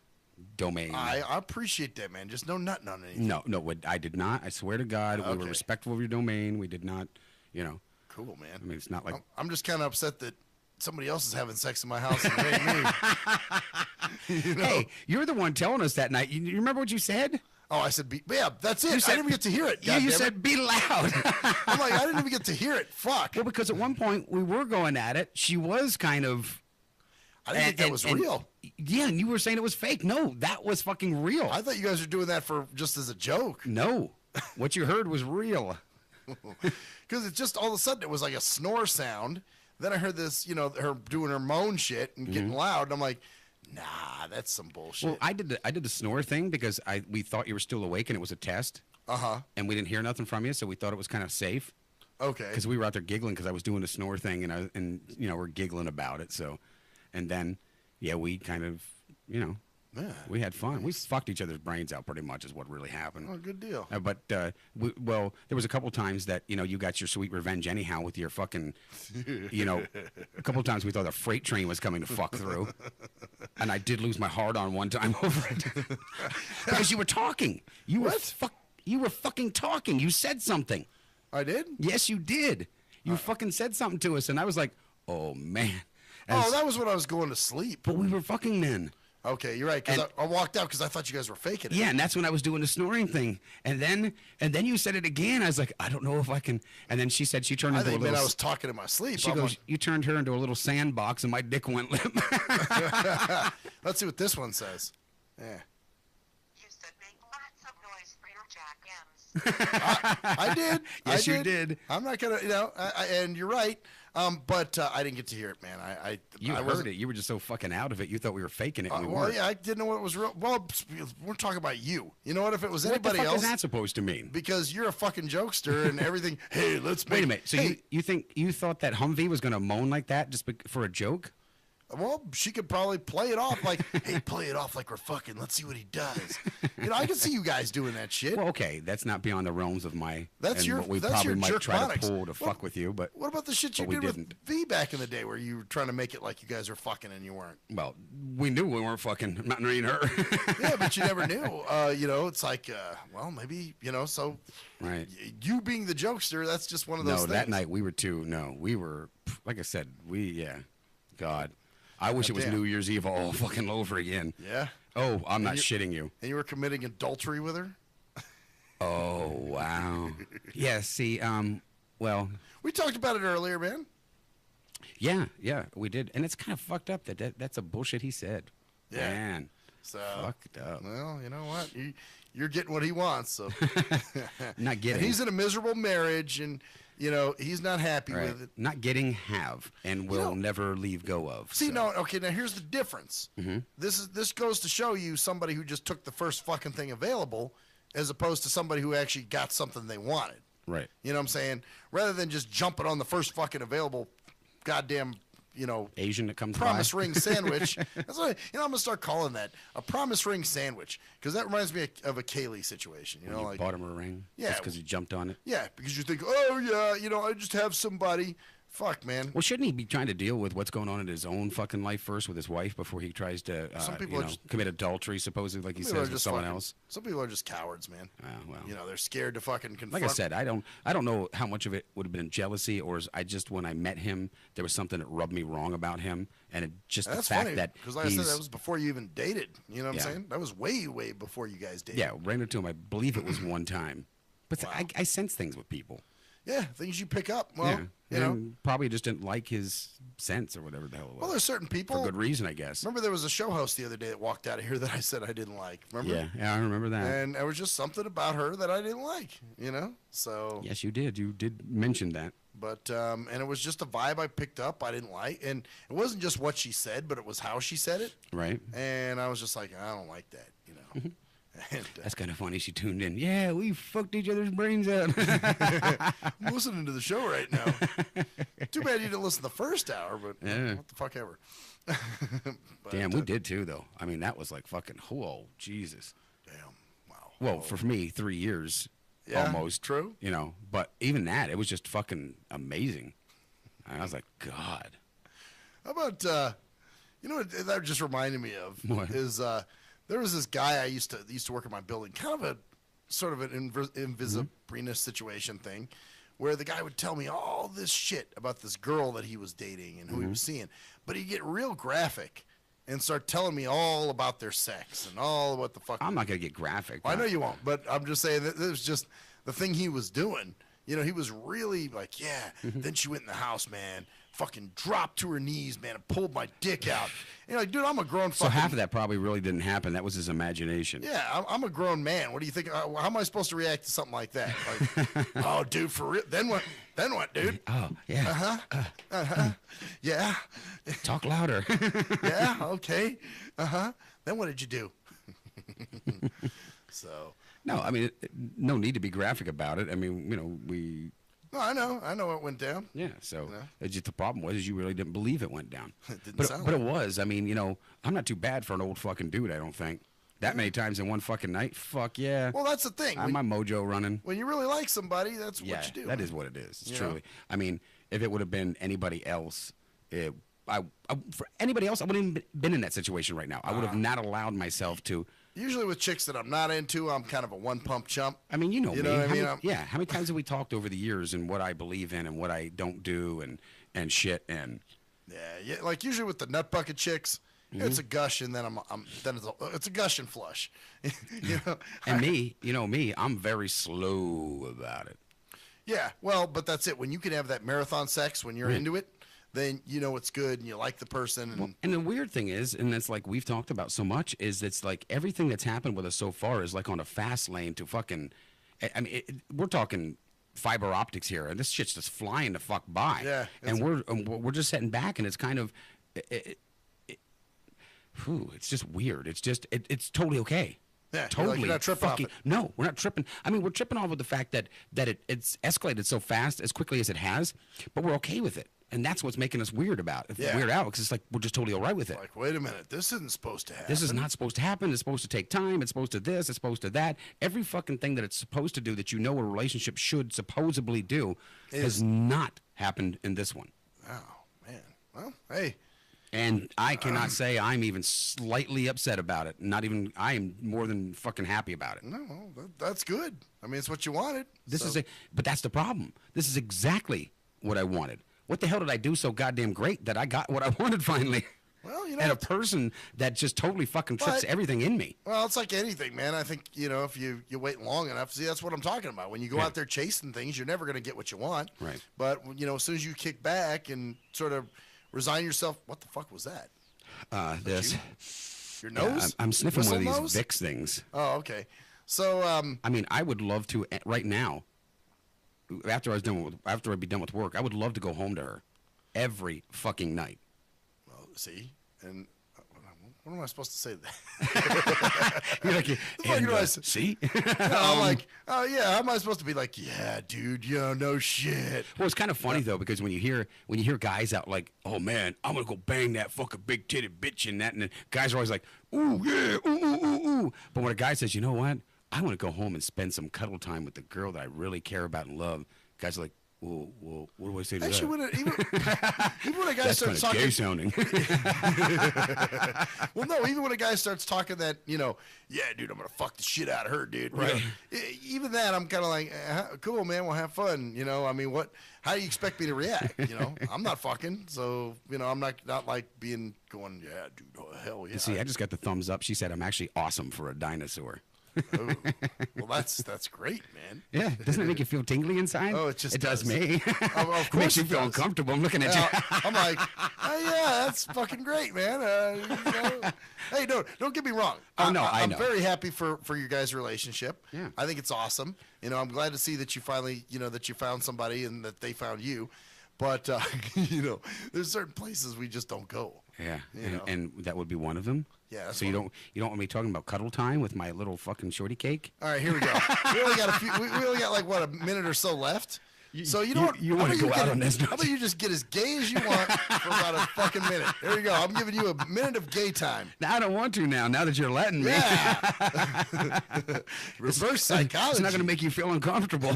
domain. I appreciate that, man. Just no nutting on anything. No, I did not. I swear to God, we were respectful of your domain. We did not, Cool, man. I mean, it's not like I'm just kind of upset that somebody else is having sex in my house and it ain't me. You know? Hey, you're the one telling us that night. You remember what you said? Oh, I said, yeah, that's it. I didn't even get to hear it. Yeah, you said, be loud. I'm like, I didn't even get to hear it. Fuck. Well, because at one point we were going at it. She was kind of. I didn't think that was real. Yeah, and you were saying it was fake. No, that was fucking real. I thought you guys were doing that for just as a joke. No, what you heard was real. Because it just all of a sudden it was like a snore sound. Then I heard this, her doing her moan shit and getting loud, and I'm like, nah, that's some bullshit. Well, I did the snore thing because we thought you were still awake and it was a test. And we didn't hear nothing from you, so we thought it was kind of safe. Okay. Because we were out there giggling because I was doing the snore thing, and we're giggling about it. So, and then, we kind of, we had fun. Nice. We fucked each other's brains out pretty much is what really happened. Oh, good deal. But there was a couple times that you got your sweet revenge anyhow with your fucking, a couple times we thought a freight train was coming to fuck through, and I did lose my heart on one time over it because you were talking. You were fucking talking. You said something. I did? Yes, you did. You fucking said something to us, and I was like, oh man. That was when I was going to sleep. But we were fucking then. Okay, you're right. Because I walked out because I thought you guys were faking it. Yeah, and that's when I was doing the snoring thing. And then you said it again. I was like, I don't know if I can. And then she said she turned into a little. I was talking in my sleep. She goes, you turned her into a little sandbox, and my dick went limp. Let's see what this one says. Yeah. You said make lots of noise for your jack M's. I did. Yes, you did. I'm not gonna, and you're right. But I didn't get to hear it, man. I heard it. You were just so fucking out of it. You thought we were faking it. And we well, weren't. yeah, I didn't know what it was real. Well, we're talking about you. You know what? If it was anybody what the fuck else, is that supposed to mean? Because you're a fucking jokester and everything. Hey, let's wait a minute. So you thought that Humvee was gonna moan like that just for a joke? Well, she could probably play it off like, hey, play it off like we're fucking. Let's see what he does. I can see you guys doing that shit. Well, okay, that's not beyond the realms of my. That's what we that's probably your might try jerkonics. to pull to fuck with you, but what about the shit you did with V back in the day, where you were trying to make it like you guys were fucking and you weren't? Well, we knew we weren't fucking. I'm not marrying her. Yeah, but you never knew. It's like, well, maybe So, right. You being the jokester, that's just one of those things. No, that night we were too. No, we were. Like I said, God. I wish it was New Year's Eve all fucking over again. Yeah. Oh, I'm not shitting you. And you were committing adultery with her? Oh, wow. Yeah, see, well. We talked about it earlier, man. Yeah, we did. And it's kind of fucked up that's a bullshit he said. Yeah. Man. So, fucked up. Well, you know what? You're getting what he wants, so. Not getting. And he's in a miserable marriage, and, he's not happy with it. Not getting, and will never leave go of. See, now here's the difference. Mm-hmm. This goes to show you somebody who just took the first fucking thing available, as opposed to somebody who actually got something they wanted. Right. You know what I'm saying? Rather than just jumping on the first fucking available goddamn, Asian that comes promise by. ring sandwich. That's what I'm gonna start calling that a promise ring sandwich, because that reminds me of a Kaylee situation. You like bought him a ring. Yeah, just because he jumped on it. Yeah, because you think, oh yeah, I just have somebody. Fuck, man. Well, shouldn't he be trying to deal with what's going on in his own fucking life first with his wife before he tries to, commit adultery, supposedly, like he says, with someone else? Some people are just cowards, man. Well. They're scared to fucking confront. Like I said, I don't know how much of it would have been jealousy, or when I met him, there was something that rubbed me wrong about him, and the fact funny, that because like I said, that was before you even dated. You know what I'm saying? That was way, way before you guys dated. Yeah, ran into him. I believe it was one time, but I sense things with people. Yeah, things you pick up. Well, probably just didn't like his sense or whatever the hell it was. Well, there's certain people. For good reason, I guess. Remember there was a show host the other day that walked out of here that I said I didn't like. Remember? Yeah, I remember that. And there was just something about her that I didn't like, So. Yes, you did. You did mention that. But, and it was just a vibe I picked up I didn't like. And it wasn't just what she said, but it was how she said it. Right. And I was just like, I don't like that, And, that's kind of funny. She tuned in. Yeah, we fucked each other's brains out. I'm listening to the show right now. Too bad you didn't listen to the first hour, but what the fuck ever. Damn, we did too, though. I mean, that was like fucking, whoa, Jesus. Damn, wow. Well, for me, 3 years almost. True. But even that, it was just fucking amazing. And I was like, God. How about, what that just reminded me of? What? Is, there was this guy I used to work in my building, kind of a sort of an invisibileness situation thing, where the guy would tell me all this shit about this girl that he was dating and who he was seeing, but he'd get real graphic and start telling me all about their sex and all what the fuck. I'm not gonna get graphic. I know you won't, but I'm just saying that it was just the thing he was doing. He was really like, then she went in the house, man. fucking dropped to her knees, man, and pulled my dick out. And you're like, dude, I'm a grown So fucking... half of that probably really didn't happen. That was his imagination. Yeah, I'm a grown man. What do you think? How am I supposed to react to something like that? Like, oh, dude, for real? Then what? Then what, dude? Oh, yeah. Uh-huh. Yeah. Talk louder. Yeah, okay. Uh-huh. Then what did you do? So... No, I mean, no need to be graphic about it. I mean, we... No, I know it went down. Yeah, so it's just the problem was you really didn't believe it went down. It didn't but sound but like it was. I mean, I'm not too bad for an old fucking dude, I don't think. That many times in one fucking night, fuck yeah. Well, that's the thing. I'm my mojo running. When you really like somebody, that's what you do. That is what it is. It's You truly. know? I mean, if it would have been anybody else, for anybody else, I wouldn't have been in that situation right now. I would have not allowed myself to. Usually with chicks that I'm not into, I'm kind of a one-pump chump. I mean, you know me. What I mean? How many times have we talked over the years and what I believe in and what I don't do and shit and. Yeah. Like usually with the nut bucket chicks, it's a gush and then it's a gush and flush. And me, I'm very slow about it. Yeah, well, but that's it. When you can have that marathon sex when you're into it, then you know it's good and you like the person. And the weird thing is, and it's like we've talked about so much, is it's like everything that's happened with us so far is like on a fast lane to fucking. I mean, we're talking fiber optics here, and this shit's just flying the fuck by. Yeah, and we're just sitting back, and it's kind of. It's just weird. It's just it's totally okay. Yeah, totally. you're not tripping off it. No, we're not tripping. I mean, we're tripping off with the fact that it's escalated so fast, as quickly as it has, but we're okay with it. And that's what's making us weird out, because it's like we're just totally all right with it. Like, wait a minute, this isn't supposed to happen. This is not supposed to happen. It's supposed to take time. It's supposed to this. It's supposed to that. Every fucking thing that it's supposed to do that a relationship should supposedly do has not happened in this one. Oh, man. Well, hey. And I cannot say I'm even slightly upset about it. I am more than fucking happy about it. No, that's good. I mean, it's what you wanted. But that's the problem. This is exactly what I wanted. What the hell did I do so goddamn great that I got what I wanted finally? Well, and a person that just totally fucking trips everything in me. Well, it's like anything, man. I think, if you wait long enough, see, that's what I'm talking about. When you go out there chasing things, you're never going to get what you want. Right. But, as soon as you kick back and sort of resign yourself, what the fuck was that? This. Your nose? I'm sniffing one of these nose? Vicks things. Oh, okay. So, I mean, I would love to, right now, after I'd be done with work, I would love to go home to her every fucking night. Well, see, and what am I supposed to say to that? You're like, see? I'm like, oh yeah, how am I supposed to be like, yeah, dude, no shit. Well, it's kind of funny though, because when you hear guys out like, oh man, I'm gonna go bang that fucking big titted bitch and that, and the guys are always like, ooh yeah, ooh. But when a guy says, you know what, I want to go home and spend some cuddle time with the girl that I really care about and love, guys are like, well, what do I say to Actually, that? Even when a guy starts talking, gay sounding. Well, no, even when a guy starts talking that, yeah, dude, I'm gonna fuck the shit out of her, dude. Right. Even that, I'm kind of like, cool, man, we'll have fun. I mean, how do you expect me to react? I'm not fucking, so I'm not like going, yeah, dude, oh, hell yeah. See, I just got the thumbs up. She said I'm actually awesome for a dinosaur. Oh, well, that's great, man. Yeah, doesn't it make you feel tingly inside? Oh, it does me. Of course, makes you it feel does. uncomfortable. I'm looking at you. I'm like, oh yeah, that's fucking great, man. Hey, don't get me wrong. Oh no, I'm know. very happy for your guys' relationship. Yeah, I think it's awesome. I'm glad to see that you finally, that you found somebody and that they found you. But there's certain places we just don't go. Yeah, and that would be one of them. Yeah. So you don't want me talking about cuddle time with my little fucking shorty cake? All right, here we go. we only got like what, a minute or so left. So you know what? You want to go out on this? How about you just get as gay as you want for about a fucking minute? There you go. I'm giving you a minute of gay time. Now I don't want to now that you're letting me. Yeah. Reverse psychology. It's not going to make you feel uncomfortable.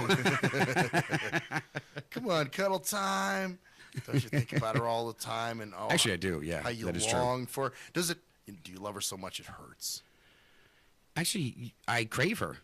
Come on, cuddle time. Don't you think about her all the time? And actually, I do. Yeah, how you that is long for? Do you love her so much it hurts? Actually, I crave her.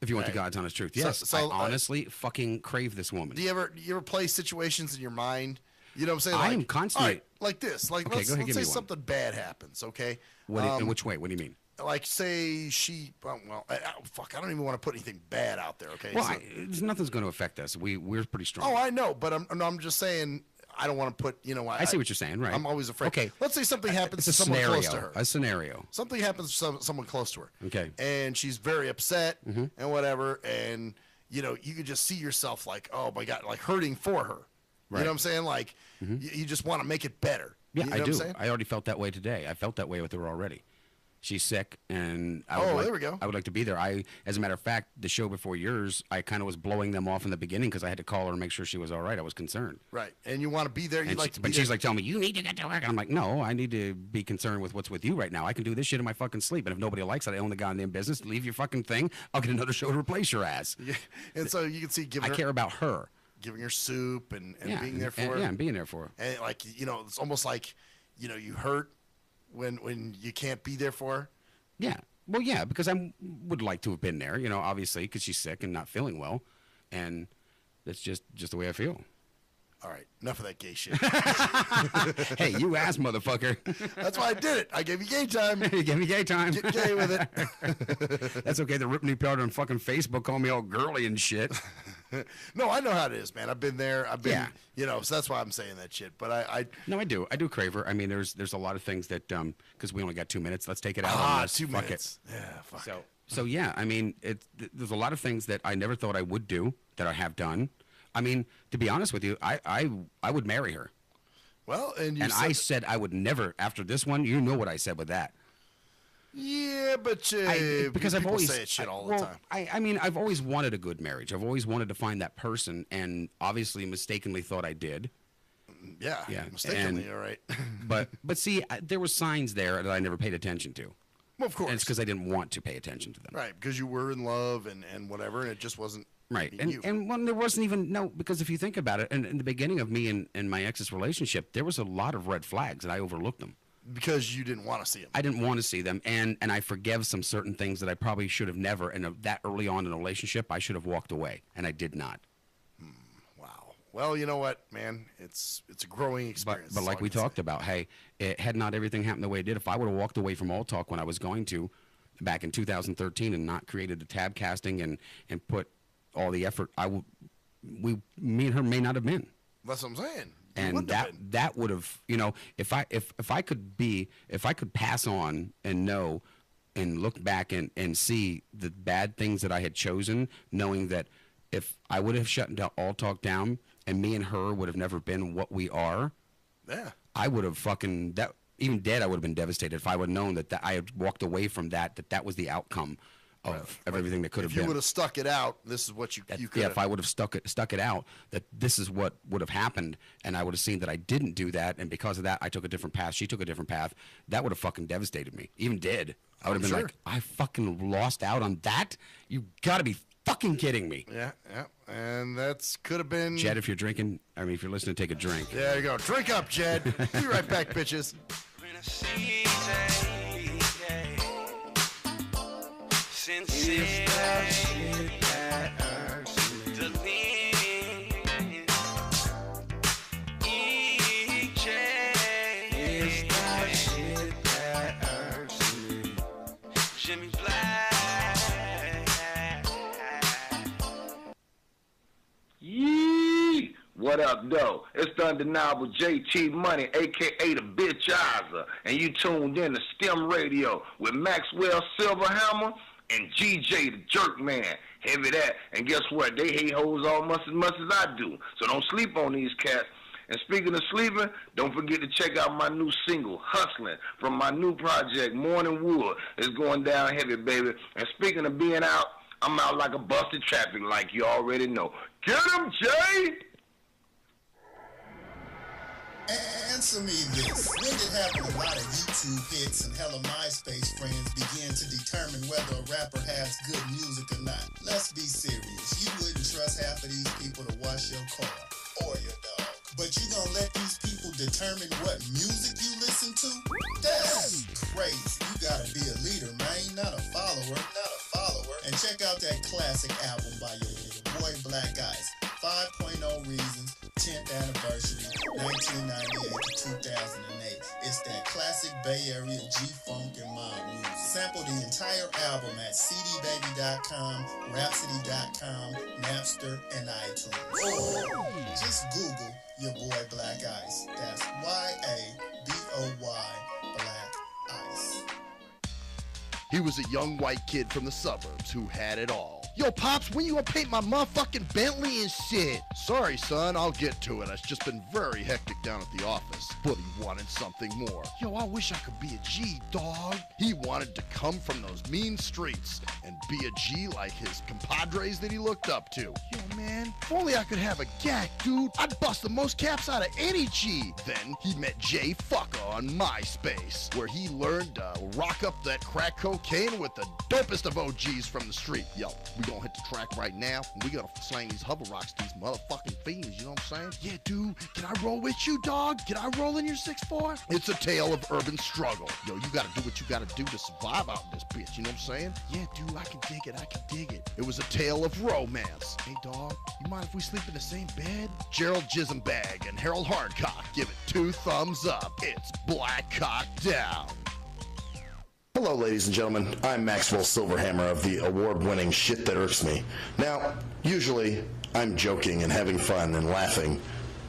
If you want the God's honest truth, yes. So, I honestly fucking crave this woman. Do you ever play situations in your mind? You know what I'm saying? I am constantly right, like this. Like okay, let's say something bad happens. Okay. In which way? What do you mean? Like say she. Fuck. I don't even want to put anything bad out there. Okay. Well, nothing's going to affect us. We're pretty strong. Oh, I know, but I'm just saying. I don't want to put, I see what you're saying, right? I'm always afraid. Okay. Let's say something happens to It's a someone scenario. close to her. A scenario. Something happens to someone close to her. Okay. And she's very upset and whatever, and you know, you could just see yourself like, oh my God, like hurting for her. Right. You know what I'm saying? Like, you just want to make it better. Yeah, you know I what do. I'm saying? I already felt that way today. I felt that way with her already. She's sick, and there we go. I would like to be there. As a matter of fact, the show before yours, I kind of was blowing them off in the beginning because I had to call her and make sure she was all right. I was concerned. Right, and you want to be there. You like to be but there. she's like telling me, you need to get to work. And I'm like, no, I need to be concerned with what's with you right now. I can do this shit in my fucking sleep. And if nobody likes it, I own the goddamn business. Leave your fucking thing. I'll get another show to replace your ass. Yeah. And so you can see, I care about her. Giving her soup and Yeah, being there for her. Yeah, and being there for her. And like, you know, it's almost like, you know, you hurt when you can't be there for her. Yeah. Well, yeah, because I would like to have been there, you know, obviously, because she's sick and not feeling well. And that's just the way I feel. All right, enough of that gay shit. Hey, you ass motherfucker. That's why I did it. I gave you gay time. You gave me gay time. Get gay with it. That's okay. They ripped me apart on fucking Facebook, calling me all girly and shit. No, I know how it is, man. I've been there. You know, so that's why I'm saying that shit. But I No, I do crave her. I mean, there's a lot of things that because we only got 2 minutes. Let's take it out. on this. 2 Fuck minutes. It. Yeah, fuck. So yeah, I mean, there's a lot of things that I never thought I would do that I have done. I mean, to be honest with you, I would marry her. Well, I said I would never after this one. You know what I said with that. Yeah, but because I've always say shit all the time. I mean, I've always wanted a good marriage. I've always wanted to find that person, and obviously, mistakenly thought I did. Yeah, mistakenly, all right. but see, there were signs there that I never paid attention to. Well, of course, and it's because I didn't want to pay attention to them. Right, because you were in love and whatever, and it just wasn't. Right, and when there wasn't even because if you think about it, in the beginning of me and my ex's relationship, there was a lot of red flags, and I overlooked them. Because you didn't want to see them. I didn't want to see them, and I forgave some certain things that I probably should have never. And that early on in a relationship, I should have walked away, and I did not. Wow. Well, you know what, man? It's a growing experience. But like we talked about, hey, had not everything happened the way it did, if I would have walked away from All Talk when I was going to, back in 2013, and not created the tab casting and put all the effort, me and her may not have been. That's what I'm saying. And that would have, you know, if I could pass on and know and look back and see the bad things that I had chosen, knowing that if I would have shut All Talk down and me and her would have never been what we are, yeah, I would have even dead, I would have been devastated if I would have known that I had walked away from that was the outcome of everything that could have been. If you would have stuck it out, this is what you could have. Yeah, if I would have stuck it out, that this is what would have happened, and I would have seen that I didn't do that, and because of that, I took a different path. She took a different path. That would have fucking devastated me. Even dead. I would have been like, I fucking lost out on that? You gotta be fucking kidding me. Yeah. And that's could have been. Jed, if you're drinking, if you're listening, take a drink. There you go. Drink up, Jed. Be right back, bitches. Yee! What up, though? It's the undeniable JT Money, a.k.a. the Bitchizer, and you tuned in to STIM Radio with Maxwell Silverhammer and GJ the Jerk Man. Heavy that. And guess what? They hate hoes almost as much as I do. So don't sleep on these cats. And speaking of sleeping, don't forget to check out my new single, Hustling, from my new project, Morning Wood. It's going down heavy, baby. And speaking of being out, I'm out like a busted traffic light, you already know. Get him, Jay! Answer me this. When did having a lot of YouTube hits and hella MySpace friends begin to determine whether a rapper has good music or not? Let's be serious. You wouldn't trust half of these people to wash your car or your dog. But you gonna let these people determine what music you listen to? That's crazy. You gotta be a leader, man, not a follower. And check out that classic album by your boy Black Ice, 5.0 Reasons 10th anniversary, 1998 to 2008. It's that classic Bay Area G-Funk and mob music. Sample the entire album at cdbaby.com, rhapsody.com, Napster, and iTunes. Or just Google your boy Black Ice. That's Y-A-B-O-Y, Black Ice. He was a young white kid from the suburbs who had it all. Yo, Pops, when you gonna paint my motherfucking Bentley and shit? Sorry, son, I'll get to it. It's just been very hectic down at the office. But he wanted something more. Yo, I wish I could be a G, dog. He wanted to come from those mean streets and be a G like his compadres that he looked up to. Yo, man, if only I could have a gack, dude. I'd bust the most caps out of any G. Then he met Jay Fucker on MySpace, where he learned to rock up that crack cocaine with the dopest of OGs from the street. Yo, we gonna hit the track right now, and we gonna slang these hover rocks to these motherfucking fiends, you know what I'm saying? Yeah, dude, can I roll with you, dog? Can I roll in your 6'4"? It's a tale of urban struggle. Yo, you gotta do what you gotta do to survive out in this bitch, you know what I'm saying? Yeah, dude, I can dig it. It was a tale of romance. Hey, dog, you mind if we sleep in the same bed? Gerald Jisenbag and Harold Hardcock give it 2 thumbs up. It's Black Cock Down. Hello, ladies and gentlemen. I'm Maxwell Silverhammer of the award-winning Shit That Irks Me. Now, usually, I'm joking and having fun and laughing,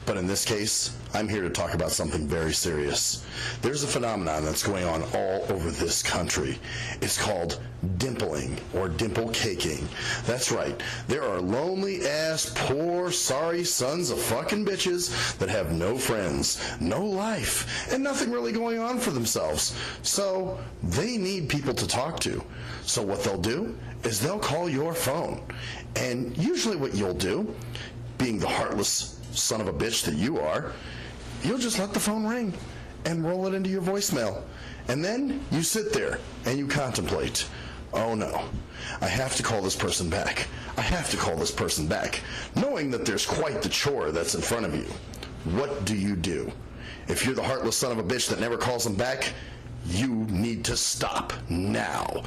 but in this case, I'm here to talk about something very serious. There's a phenomenon that's going on all over this country. It's called dimpling or dimple caking. That's right. There are lonely-ass, poor, sorry sons of fucking bitches that have no friends, no life, and nothing really going on for themselves. So they need people to talk to. So what they'll do is they'll call your phone. And usually what you'll do, being the heartless son of a bitch that you are, you'll just let the phone ring and roll it into your voicemail. And then you sit there and you contemplate, oh no, I have to call this person back. I have to call this person back, knowing that there's quite the chore that's in front of you. What do you do? If you're the heartless son of a bitch that never calls them back, you need to stop now.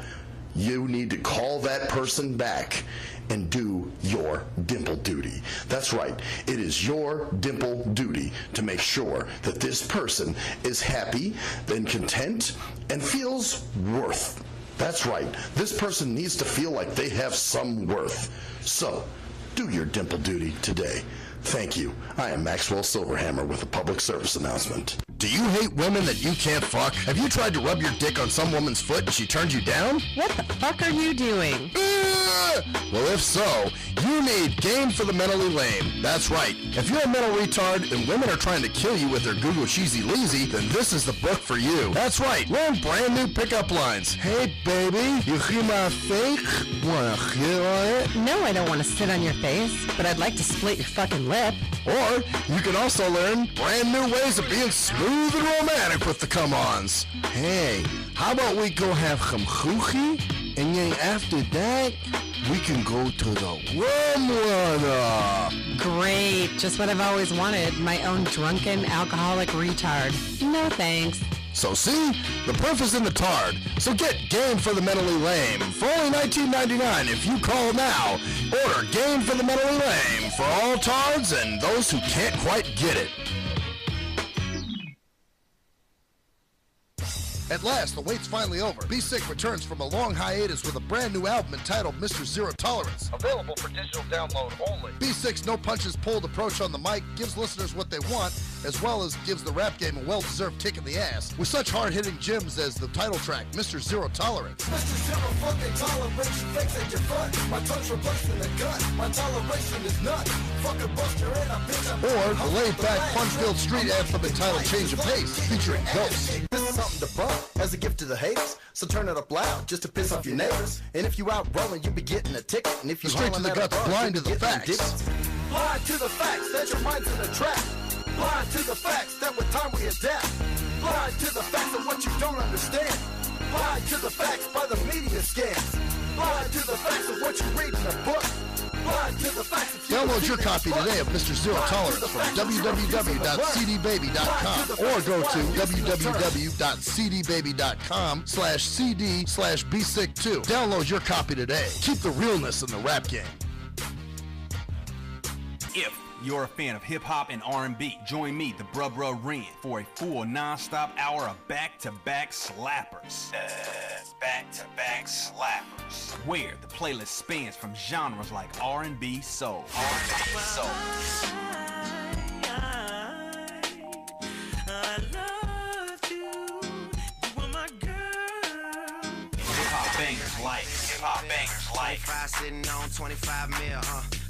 You need to call that person back and do your dimple duty. That's right. It is your dimple duty to make sure that this person is happy and content and feels worth. That's right. This person needs to feel like they have some worth. So, do your dimple duty today. Thank you. I am Maxwell Silverhammer with a public service announcement. Do you hate women that you can't fuck? Have you tried to rub your dick on some woman's foot and she turned you down? What the fuck are you doing? Well, if so, you need Game for the Mentally Lame. That's right. If you're a mental retard and women are trying to kill you with their Google Cheesy Leezy, then this is the book for you. That's right. Learn brand new pickup lines. Hey, baby, you hear my fake? Wanna hit on it? No, I don't want to sit on your face, but I'd like to split your fucking lip. Or you can also learn brand new ways of being smooth and romantic with the come-ons. Hey, how about we go have some choochie, and then after that, we can go to the rum runner. Great, just what I've always wanted, my own drunken alcoholic retard. No thanks. So see, the proof is in the tard. So get Game for the Mentally Lame for only $19.99 if you call now. Order Game for the Mentally Lame for all tards and those who can't quite get it. At last, the wait's finally over. Be Sick returns from a long hiatus with a brand new album entitled Mr. Zero Tolerance. Available for digital download only. Be Sick's no punches pulled approach on the mic gives listeners what they want, as well as gives the rap game a well-deserved kick in the ass, with such hard-hitting gems as the title track, Mr. Zero Tolerance. Mr. Zero fucking tolerance, fakes at your front. My tongue's replacing the gun. My toleration is none. Fucking buster and a bitch. Or the laid-back, fun-filled street anthem entitled Change of Pace, featuring Ghost. This is something to bump as a gift to the haters. So turn it up loud just to piss off your neighbors. And if you out rolling, you be getting a ticket. And if you straight to the guts, blind to the facts. Blind to the facts that your mind's in a trap. Blind to the facts that with time we adapt. Blind to the facts of what you don't understand. Blind to the facts by the media scams. Blind to the facts of what you read in a book. Blind to the facts of Download your copy today of Mr. Zero Tolerance from www.cdbaby.com or go to www.cdbaby.com/cd/bsick2. Download your copy today. Keep the realness in the rap game. If You're a fan of hip-hop and R&B. Join me, the Brubra Ren, for a full non-stop hour of back-to-back slappers. Back-to-back slappers. Where the playlist spans from genres like R&B, soul. R&B, soul. I loved you were my girl. Hip-hop bangers life. Hip-hop bangers life. 25 sitting on 25 mil,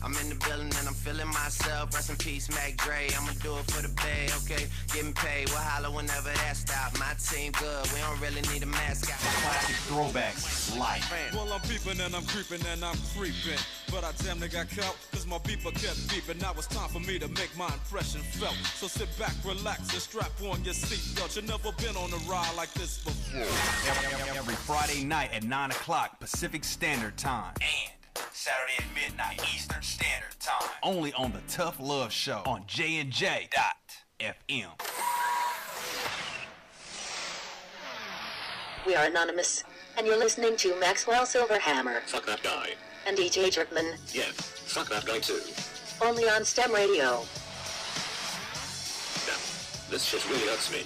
I'm in the building and I'm feeling myself. Rest in peace, Mac Dre. I'ma do it for the bay, okay? Getting paid, we'll holler whenever that stop. My team good, we don't really need a mascot. Classic throwbacks, life. Well, I'm peeping and I'm creeping and I'm creeping. But I damn near got caught, cause my beeper kept beeping. Now it's time for me to make my impression felt. So sit back, relax, and strap on your seatbelt. You've never been on a ride like this before. Every Friday night at 9 o'clock Pacific Standard Time. And Saturday at midnight Eastern Standard Time. Only on the Tough Love Show on JNJ.FM. We are anonymous, and you're listening to Maxwell Silverhammer Fuck that guy. and DJ Jerkman, Yeah, fuck that guy too. only on STEM Radio. Damn, this shit really hurts me.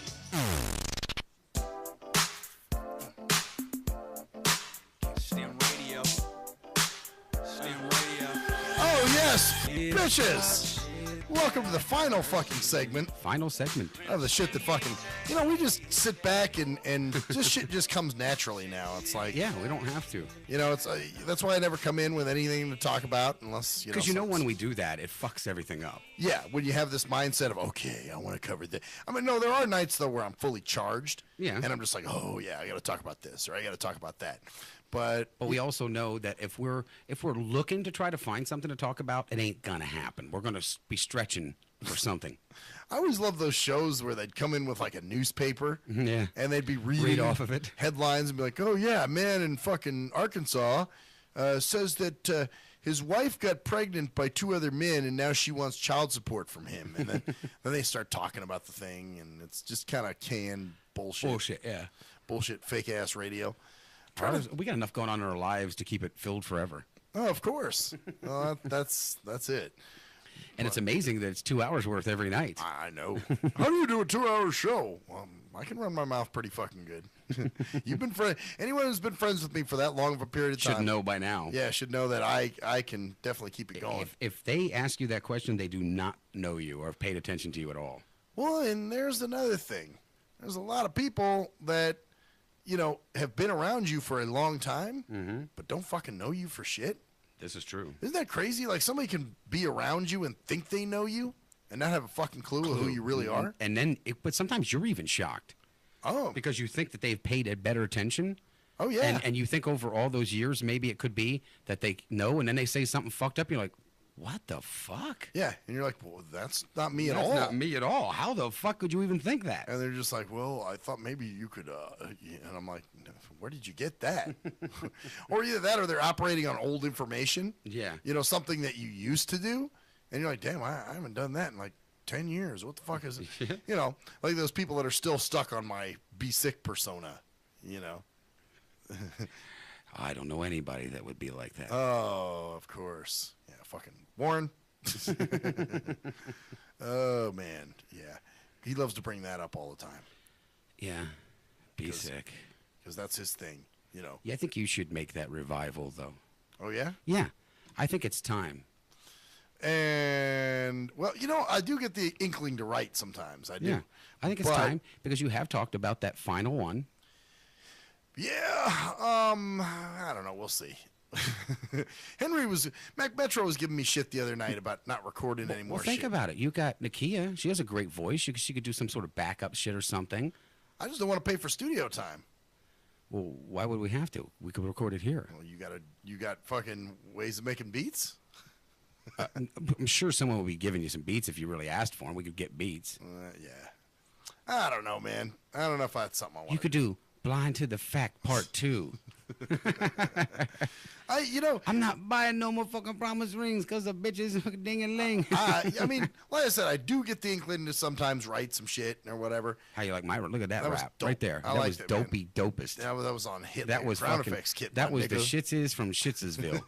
STIM Radio. STIM Radio. Oh, yes, bitches. Welcome to the final fucking segment. Final segment. Of the shit that fucking, we just sit back and just shit just comes naturally now. It's like, Yeah, we don't have to. it's that's why I never come in with anything to talk about unless, Because when we do that, it fucks everything up. Yeah, when you have this mindset of, okay, I want to cover this. I mean, no, there are nights, though, where I'm fully charged. Yeah. And I'm just like, oh, yeah, I got to talk about this or I got to talk about that. But we also know that if we're looking to try to find something to talk about, it ain't gonna happen. We're gonna be stretching for something. I always love those shows where they'd come in with like a newspaper, Yeah. and they'd be reading Read off of it. headlines and be like, "Oh yeah, man in fucking Arkansas says that his wife got pregnant by 2 other men, and now she wants child support from him." And then they start talking about the thing, and it's just kind of canned bullshit. Bullshit, yeah. Bullshit, fake ass radio. We got enough going on in our lives to keep it filled forever. Oh, of course. Well, that's it. And it's amazing that it's 2 hours worth every night. I know. How do you do a 2-hour show? Well, I can run my mouth pretty fucking good. You've been anyone who's been friends with me for that long of a period of time Should know by now. Yeah, should know that I can definitely keep it going. If they ask you that question, they do not know you or have paid attention to you at all. Well, and there's another thing. There's a lot of people that have been around you for a long time, but don't fucking know you for shit. This is true. Isn't that crazy? Like, somebody can be around you and think they know you and not have a fucking clue of who you really are. And then, but sometimes you're even shocked. Oh. Because you think that they've paid a better attention. Oh, yeah. And you think over all those years, maybe it could be that they know, and then they say something fucked up, you're like, what the fuck? Yeah, and you're like, well, that's not me at That's all. not me at all. How the fuck could you even think that? And they're just like, well, I thought maybe you could, and I'm like, where did you get that? Or either that or they're operating on old information. Yeah. Something that you used to do. And you're like, damn, I haven't done that in like 10 years. What the fuck is it? Like those people that are still stuck on my be sick persona, I don't know anybody that would be like that. Oh, of course. Yeah, fucking Warren. Oh, man. Yeah. He loves to bring that up all the time. Yeah. Be sick. Because that's his thing, Yeah, I think you should make that revival, though. Oh, yeah? Yeah. I think it's time. And, well, I do get the inkling to write sometimes. I do. Yeah. I think it's time because you have talked about that final one. Yeah. I don't know. We'll see. Mac Metro was giving me shit the other night about not recording anymore. Well, think about it. You got Nakia. She has a great voice. She could do some sort of backup shit or something. I just don't want to pay for studio time. Well, why would we have to? We could record it here. Well, you got fucking ways of making beats? I'm sure someone will be giving you some beats if you really asked for them. We could get beats. Yeah. I don't know, man. I don't know if that's something I want. You could do Blind to the Fact Part 2. I'm not buying no more fucking promise rings because the bitches ding-a-ling. I mean, like I said, I do get the inkling to sometimes write some shit or whatever. How you like my look at that rap dope. right there. That was dopey dopest. That was on hit. That was Crown fucking, Effects kit. That was the Shitzes from Shitzesville.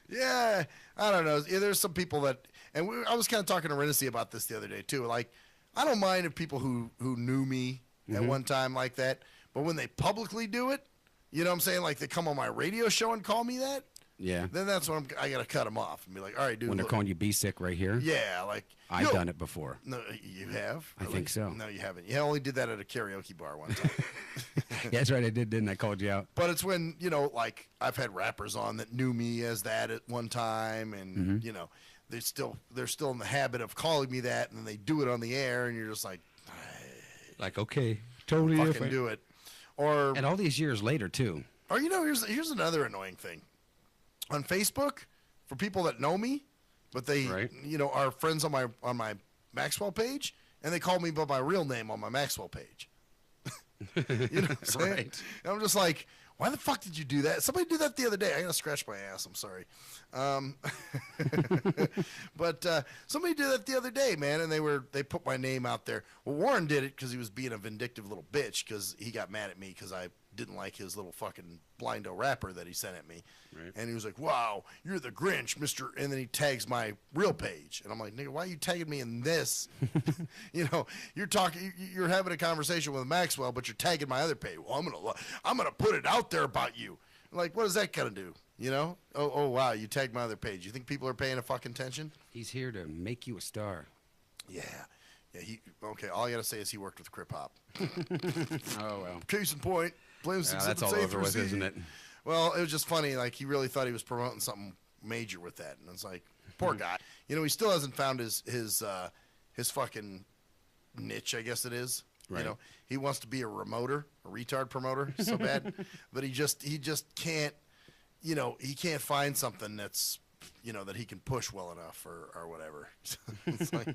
Yeah, I don't know. Yeah, there's some people that, and I was kind of talking to Renacy about this the other day too. Like, I don't mind if people who knew me at one time like that, but when they publicly do it, you know what I'm saying? Like they come on my radio show and call me that. Yeah. Then that's when I got to cut them off and be like, all right, dude. When they're look. calling you B-sick right here? Yeah, like. I've done it before. No, you have? I think so. No, you haven't. You only did that at a karaoke bar one time. Yeah, that's right. I did, didn't I? Called you out. But it's when, you know, like I've had rappers on that knew me as that at one time, and you know, they're still in the habit of calling me that, and then they do it on the air, and you're just like, okay, totally fucking different. do it. Or and all these years later too. Or you know, here's another annoying thing. On Facebook, for people that know me, but they you know are friends on my Maxwell page, and they call me by my real name on my Maxwell page. You know what I'm saying? Right. And I'm just like, why the fuck did you do that? Somebody did that the other day. I gotta scratch my ass. I'm sorry. But somebody did that the other day, man, and they put my name out there. Well, Warren did it because he was being a vindictive little bitch because he got mad at me because I didn't like his little fucking blindo rapper that he sent at me. Right. And he was like, wow, you're the Grinch, Mr. And then he tags my real page. And I'm like, nigga, why are you tagging me in this? You know, you're having a conversation with Maxwell, but you're tagging my other page. Well, I'm gonna put it out there about you. Like, what is that gonna do? You know? Oh, wow, you tagged my other page. You think people are paying a fucking attention? He's here to make you a star. Yeah. Okay, all I gotta say is he worked with Crip Hop. Oh, well. Case in point. Blames that's all over with, isn't it? Well, it was just funny. Like, he really thought he was promoting something major with that. And it's like, poor guy. You know, he still hasn't found his fucking niche, I guess it is. Right. You know, he wants to be a retard promoter so bad. But he just can't, you know, he can't find something that's, you know, that he can push well enough or whatever. It's like,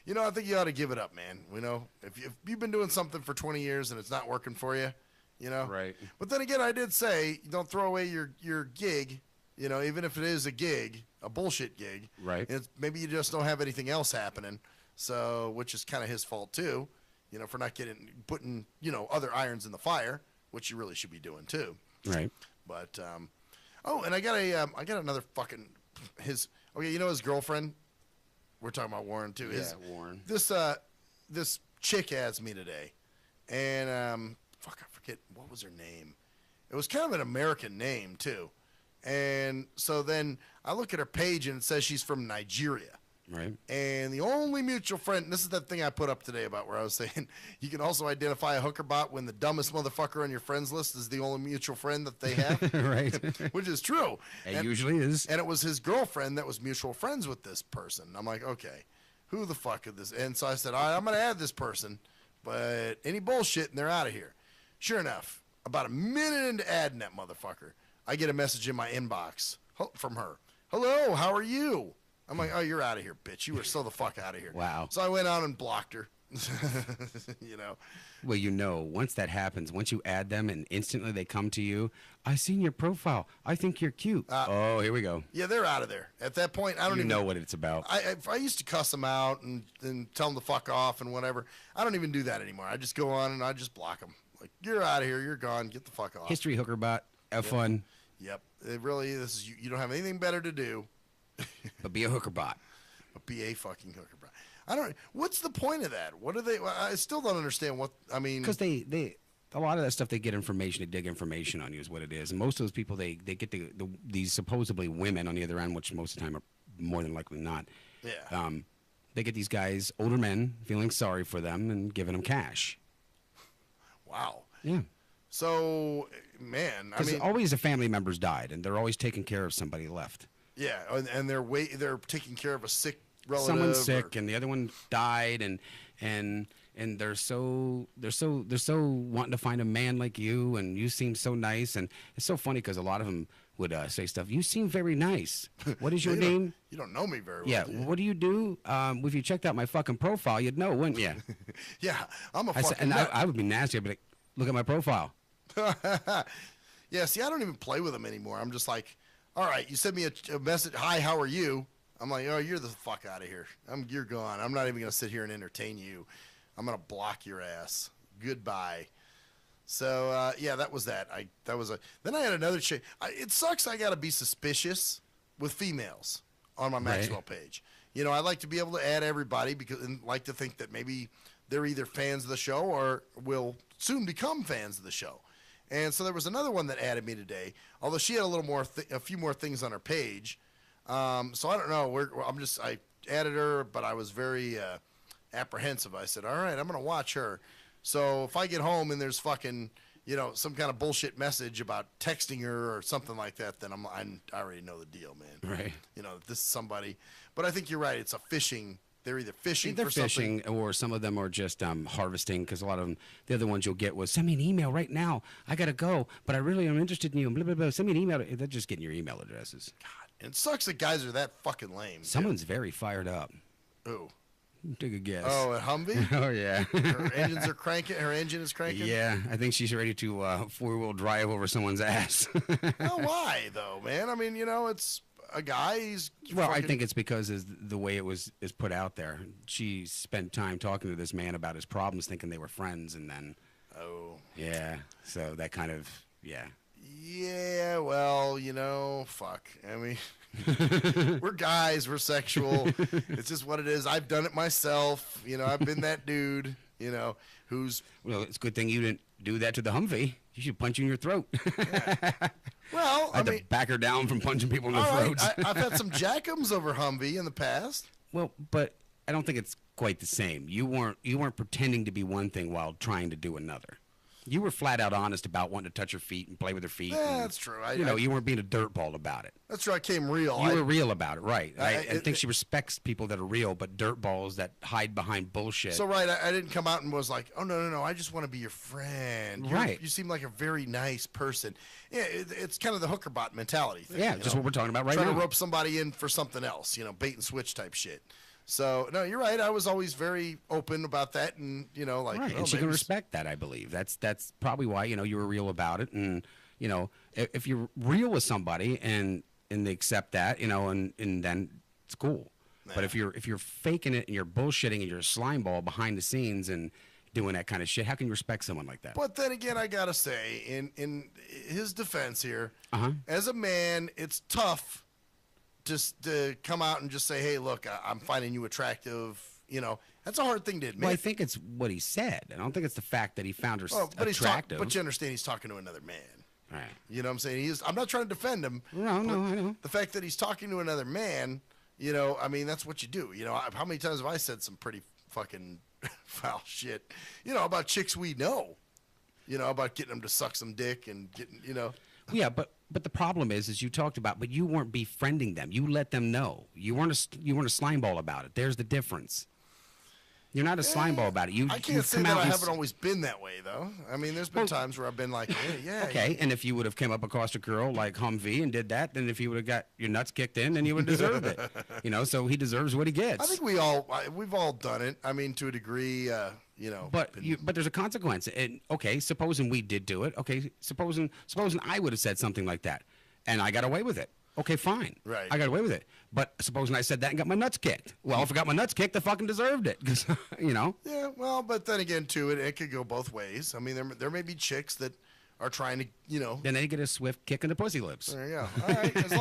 you know, I think you ought to give it up, man. You know, if you've been doing something for 20 years and it's not working for you, you know? Right. But then again, I did say, don't throw away your gig, you know, even if it is a gig, a bullshit gig. Right. Maybe you just don't have anything else happening, so, which is kind of his fault too, you know, for not putting, you know, other irons in the fire, which you really should be doing too. Right. But, oh, and I got another fucking, you know his girlfriend? We're talking about Warren too. Yeah, Warren. This chick adds me today, and I forget what was her name. It was kind of an American name too, and so then I look at her page and it says she's from Nigeria. Right. And the only mutual friend, this is that thing I put up today about where I was saying you can also identify a hooker bot when the dumbest motherfucker on your friends list is the only mutual friend that they have. Right. Which is true. It usually is. And it was his girlfriend that was mutual friends with this person. I'm like, okay, who the fuck is this? And so I said, all right, I'm going to add this person, but any bullshit and they're out of here. Sure enough, about a minute into adding that motherfucker, I get a message in my inbox from her. Hello, how are you? I'm like, oh, you're out of here, bitch. You are so the fuck out of here. Wow. So I went on and blocked her. You know. Well, you know, once that happens, once you add them and instantly they come to you, I seen your profile. I think you're cute. Oh, here we go. Yeah, they're out of there. At that point, I don't even know what it's about. I used to cuss them out and tell them to fuck off and whatever. I don't even do that anymore. I just go on and I just block them. Like, you're out of here. You're gone. Get the fuck off. History hooker bot. Have fun. Yep. It really is. You don't have anything better to do. But be a hooker bot. But be a fucking hooker bot. What's the point of that? What are they? I still don't understand what. I mean, because they a lot of that stuff they get information, they dig information on you is what it is. And most of those people they get these supposedly women on the other end, which most of the time are more than likely not. Yeah. They get these guys, older men, feeling sorry for them and giving them cash. Wow. Yeah. So, man, I mean, always a family member's died, and they're always taking care of somebody left. Yeah, and they're taking care of a sick relative. Someone's sick, and the other one died, and they're so wanting to find a man like you, and you seem so nice, and it's so funny because a lot of them would say stuff. You seem very nice. What is your name? You don't know me very well. Yeah. What do you do? If you checked out my fucking profile, you'd know, wouldn't you? Yeah, I'm a fucking. I would be nasty. I'd be like, look at my profile. Yeah. See, I don't even play with them anymore. I'm just like, all right, you send me a message. Hi, how are you? I'm like, oh, you're the fuck out of here. You're gone. I'm not even gonna sit here and entertain you. I'm gonna block your ass. Goodbye. So yeah, that was that. Then I had another chick. It sucks. I gotta be suspicious with females on my Maxwell page. You know, I like to be able to add everybody because and like to think that maybe they're either fans of the show or will soon become fans of the show. And so there was another one that added me today, although she had a few more things on her page. So I don't know. I added her, but I was very apprehensive. I said, all right, I'm going to watch her. So if I get home and there's fucking, you know, some kind of bullshit message about texting her or something like that, then I already know the deal, man. Right. You know, this is somebody. But I think you're right. It's a fishing. They're either fishing They're for fishing, something. or some of them are just harvesting, because a lot of them, the other ones you'll get was, send me an email right now. I got to go, but I really am interested in you. Blah, blah, blah. Send me an email. They're just getting your email addresses. God, and it sucks that guys are that fucking lame. Someone's very fired up. Ooh. Take a guess. Oh, at Humvee? Oh, yeah. Her engines are cranking. Her engine is cranking? Yeah, I think she's ready to four-wheel drive over someone's ass. Well, why, though, man? I mean, you know, it's a guy. Well, I think it's because is the way it is put out there. She spent time talking to this man about his problems, thinking they were friends, and then... Oh. Yeah, so that kind of, yeah. Yeah, well, you know, fuck. I mean... we're guys, we're sexual. It's just what it is. I've done it myself. You know, I've been that dude, you know, who's... Well, it's a good thing you didn't do that to the Humvee. You should punch you in your throat. Yeah. Well, I had to back her down from punching people in the throats. Right. I've had some jackums over Humvee in the past. Well, but I don't think it's quite the same. You weren't pretending to be one thing while trying to do another. You were flat out honest about wanting to touch her feet and play with her feet. Yeah, that's true. You weren't being a dirtball about it. That's true. I came real. You were real about it, right? I think she respects people that are real, but dirtballs that hide behind bullshit. So, right, I didn't come out and was like, oh, no, I just want to be your friend. Right. You seem like a very nice person. Yeah, it's kind of the hooker bot mentality thing. Yeah, just what we're talking about right Trying now. to rope somebody in for something else, you know, bait and switch type shit. So, no, you're right. I was always very open about that, and, you know, like... Right, oh, and she can respect that, I believe. That's probably why, you know, you were real about it, and, you know, if you're real with somebody and they accept that, you know, and then it's cool. Yeah. But if you're faking it and you're bullshitting and you're a slime ball behind the scenes and doing that kind of shit, how can you respect someone like that? But then again, I gotta say, in his defense here, as a man, it's tough just to come out and just say, hey, look, I'm finding you attractive. You know, that's a hard thing to admit. Well, I think it's what he said. I don't think it's the fact that he found her attractive. But you understand he's talking to another man. Right. You know what I'm saying? I'm not trying to defend him. No, I know. The fact that he's talking to another man, you know, I mean, that's what you do. You know, how many times have I said some pretty fucking foul shit, you know, about chicks we know, you know, about getting them to suck some dick and getting, you know. Yeah, but the problem is you talked about, but you weren't befriending them. You let them know. You weren't a slime ball about it. There's the difference. You're not a slime ball about it. I can't say that I haven't always been that way, though. I mean, there's been times where I've been like, yeah. Okay, and if you would have come up across a girl like Humvee and did that, then if you would have got your nuts kicked in, then you would have deserved it. You know, so he deserves what he gets. I think we've all done it. I mean, to a degree, you know. But there's a consequence. And okay, supposing we did do it. Okay, supposing I would have said something like that, and I got away with it. Okay, fine. Right. I got away with it. But supposing I said that and got my nuts kicked. Well, if I got my nuts kicked, I fucking deserved it. 'Cause, you know? Yeah, well, but then again, too, it could go both ways. I mean, there may be chicks that are trying to, you know. Then they get a swift kick in the pussy lips. There you go. All right. As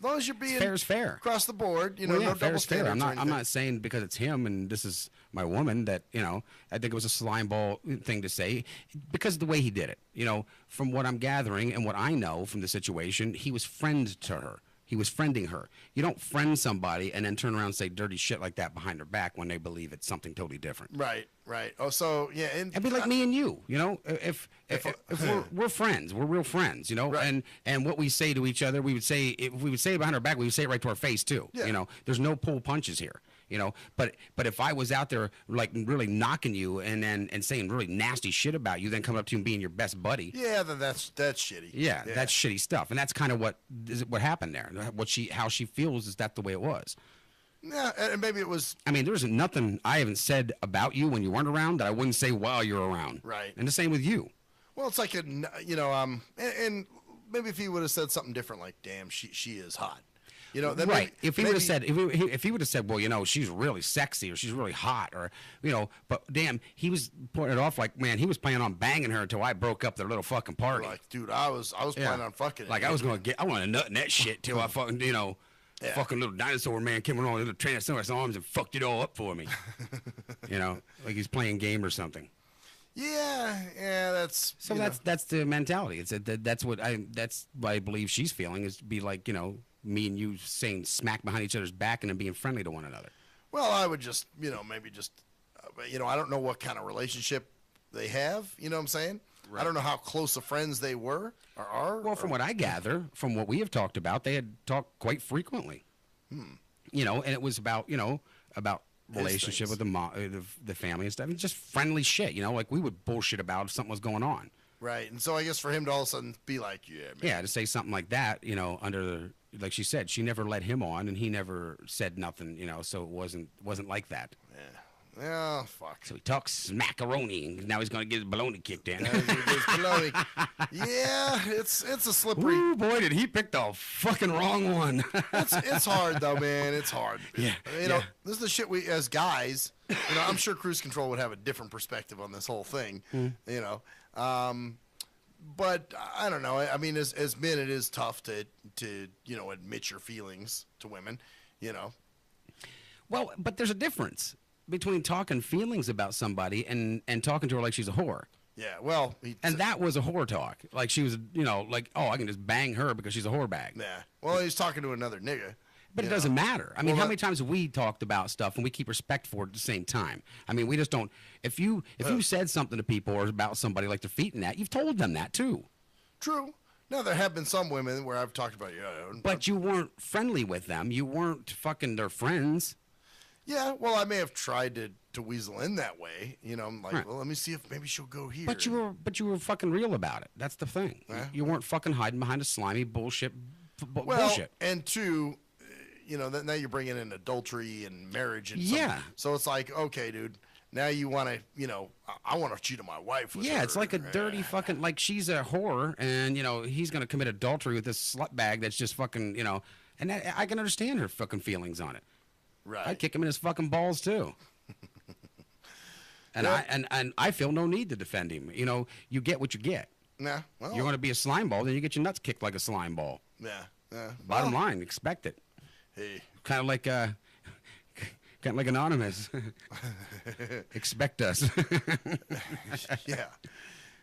long as you're being fair is fair. Across the board, you know, Well, yeah, no fair double is fair. standards. I'm not saying because it's him and this is my woman that, you know, I think it was a slime ball thing to say because of the way he did it. You know, from what I'm gathering and what I know from the situation, he was friend to her. He was friending her. You don't friend somebody and then turn around and say dirty shit like that behind their back when they believe it's something totally different. Right. Oh, so yeah, it'd be like me and you. You know, if we're friends, we're real friends. You know, right. and what we say to each other, we would say if we would say it behind our back, we would say it right to our face too. Yeah. You know, there's no pull punches here. You know, but if I was out there like really knocking you and saying really nasty shit about you, then coming up to you and being your best buddy. Yeah, then that's shitty. Yeah, that's shitty stuff, and that's kind of what happened there. How she feels is that the way it was. Yeah, and maybe it was. I mean, there's nothing I haven't said about you when you weren't around that I wouldn't say while you're around. Right. And the same with you. Well, it's like and maybe if he would have said something different, like, "Damn, she is hot." You know, then right. If he would have said, if he would have said, well, you know, she's really sexy or she's really hot or, you know, but damn, he was putting it off like, man, he was planning on banging her until I broke up their little fucking party. Like, dude, I was planning on fucking. Like I was gonna I want to nut in that shit till I fucking, you know, Fucking little dinosaur man came along with a Tyrannosaurus arms and fucked it all up for me. You know, like he's playing game or something. Yeah, that's so that's the mentality. It's that's what I believe she's feeling is to be like, you know, me and you saying smack behind each other's back and then being friendly to one another. Well, I would just, you know, maybe just, you know, I don't know what kind of relationship they have. You know what I'm saying? Right. I don't know how close of friends they were or are. Well, from what I gather, from what we have talked about, they had talked quite frequently. You know, and it was about, you know, about relationship with the family and stuff, and just friendly shit. You know, like we would bullshit about if something was going on. Right, and so I guess for him to all of a sudden be like, yeah, man. Yeah, to say something like that, you know, under the, like she said, she never led him on, and he never said nothing, you know, so it wasn't like that. Yeah. Oh, fuck. So he talks smackaroni, and now he's going to get his baloney kicked in. Yeah, it's a slippery. Ooh, boy, did he pick the fucking wrong one. It's hard, though, man. It's hard. Yeah. You know, this is the shit we, as guys, you know, I'm sure Cruise Control would have a different perspective on this whole thing, you know. But I don't know. I mean, as men, it is tough to you know, admit your feelings to women, you know. Well, but there's a difference between talking feelings about somebody and talking to her like she's a whore. Yeah, well. And that was a whore talk. Like she was, you know, like, oh, I can just bang her because she's a whore bag. Yeah. Well, he's talking to another nigga. But it doesn't matter. I mean, how many times have we talked about stuff and we keep respect for it at the same time? I mean, we just don't. If you said something to people or about somebody like their feet and that, you've told them that too. True. Now, there have been some women where I've talked about, But you weren't friendly with them. You weren't fucking their friends. Yeah, well, I may have tried to weasel in that way. You know, I'm like, Right. well, let me see if maybe she'll go here. But you were fucking real about it. That's the thing. You weren't fucking hiding behind a slimy bullshit. Bullshit. And two, you know, now you're bringing in adultery and marriage and Yeah. So it's like, okay, dude, now you want to, you know, I want to cheat on my wife. With Yeah, her. it's like a dirty fucking, like she's a whore and, you know, he's going to commit adultery with this slut bag that's just fucking, you know, and I can understand her fucking feelings on it. Right. I'd kick him in his fucking balls too. And I feel no need to defend him. You know, you get what you get. Nah, well. You're going to be a slime ball, then you get your nuts kicked like a slime ball. Yeah. Bottom line, expect it. Hey. Kind of like Anonymous. Expect us. Yeah.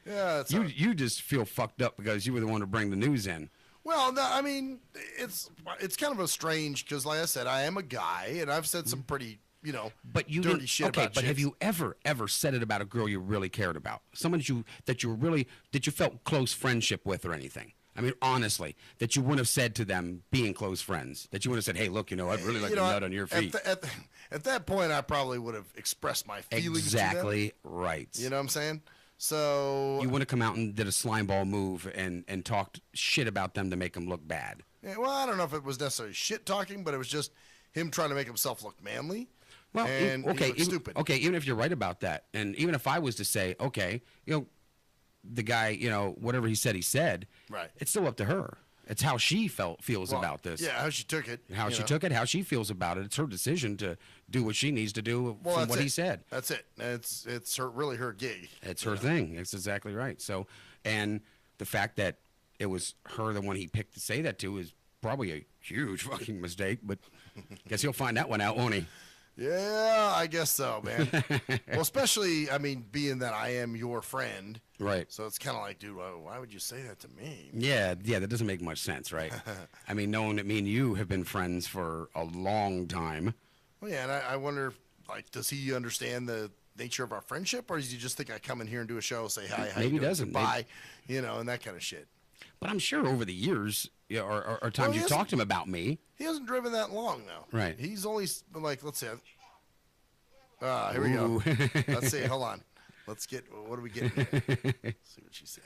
Yeah. You just feel fucked up because you were the one to bring the news in. Well, no, I mean, it's kind of a strange, because like I said, I am a guy, and I've said some pretty, you know, dirty shit about but have chicks. you ever said it about a girl you really cared about? Someone that you felt close friendship with or anything? I mean, honestly, that you wouldn't have said to them being close friends, that you would have said, hey, look, you know, I'd really like to nut on your feet. At that point, I probably would have expressed my feelings Exactly to them. right. You know what I'm saying? So you wouldn't have come out and did a slime ball move and talked shit about them to make them look bad. Yeah, well, I don't know if it was necessarily shit talking, but it was just him trying to make himself look manly. Well, and stupid. Okay, even if you're right about that, and even if I was to say, okay, you know, the guy, you know, whatever he said, right? It's still up to her. It's how she feels about this. Yeah, how she took it. How she took it, how she feels about it. It's her decision to do what she needs to do from what he said. That's it. It's really her gig. It's her thing. That's exactly right. So, and the fact that it was her the one he picked to say that to is probably a huge fucking mistake. But guess he'll find that one out, won't he? Yeah, I guess so, man. Well, especially, I mean, being that I am your friend. Right. So it's kind of like, dude, why would you say that to me? Yeah, that doesn't make much sense, right? I mean, knowing that me and you have been friends for a long time. Well, yeah, and I wonder, like, does he understand the nature of our friendship, or does he just think I come in here and do a show, say hi, how Maybe you doing, doesn't. bye, you know, and that kind of shit. But I'm sure over the years, or times you talked to him about me. He hasn't driven that long, though. Right. He's only, like, let's see. Here we go. Let's see. Hold on. Let's get, what are we getting here? Let's see what she said.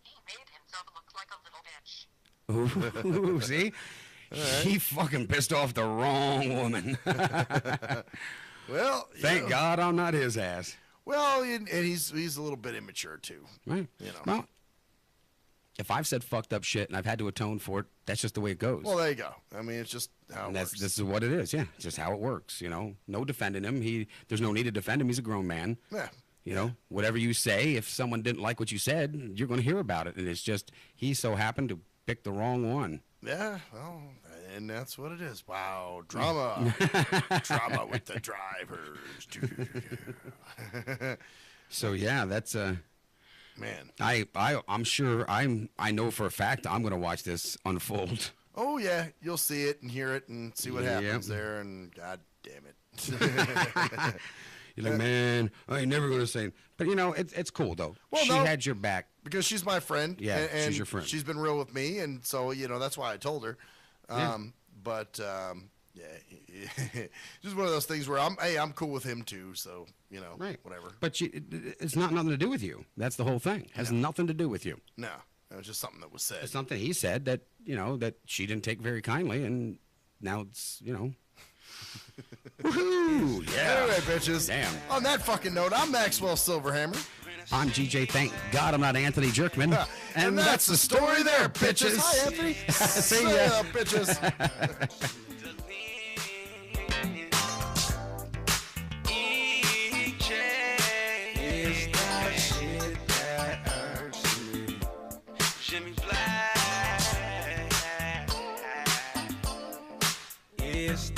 He made himself look like a little bitch. Ooh, see? Right. He fucking pissed off the wrong woman. Well, thank God I'm not his ass. Well, and he's a little bit immature too. Right. You know. Well, if I've said fucked up shit and I've had to atone for it, that's just the way it goes. Well, there you go. I mean, it's just how it works. This is what it is. Yeah, it's just how it works. You know, no defending him. There's no need to defend him. He's a grown man. Yeah. You know, whatever you say, if someone didn't like what you said, you're going to hear about it. And it's just he so happened to pick the wrong one. Yeah. Well, And that's what it is. Wow, drama. Drama with the drivers. So yeah, that's man. I'm sure I know for a fact I'm gonna watch this unfold. Oh yeah, you'll see it and hear it and see what happens there, and God damn it. You're like, man, I ain't never gonna say. But you know, it's cool though. Well, she had your back because she's my friend. Yeah, and she's your friend. She's been real with me, and so you know that's why I told her. But just one of those things where I'm cool with him too. So you know, whatever. But it's not nothing to do with you. That's the whole thing. It has nothing to do with you. No, it was just something that was said. It's something he said that that she didn't take very kindly, and now it's Woohoo! Yeah. Anyway, bitches. Damn. On that fucking note, I'm Maxwell Silverhammer. I'm GJ. Thank God I'm not Anthony Jerkman. And that's the story there, bitches. Hi, Anthony. See ya, bitches. It's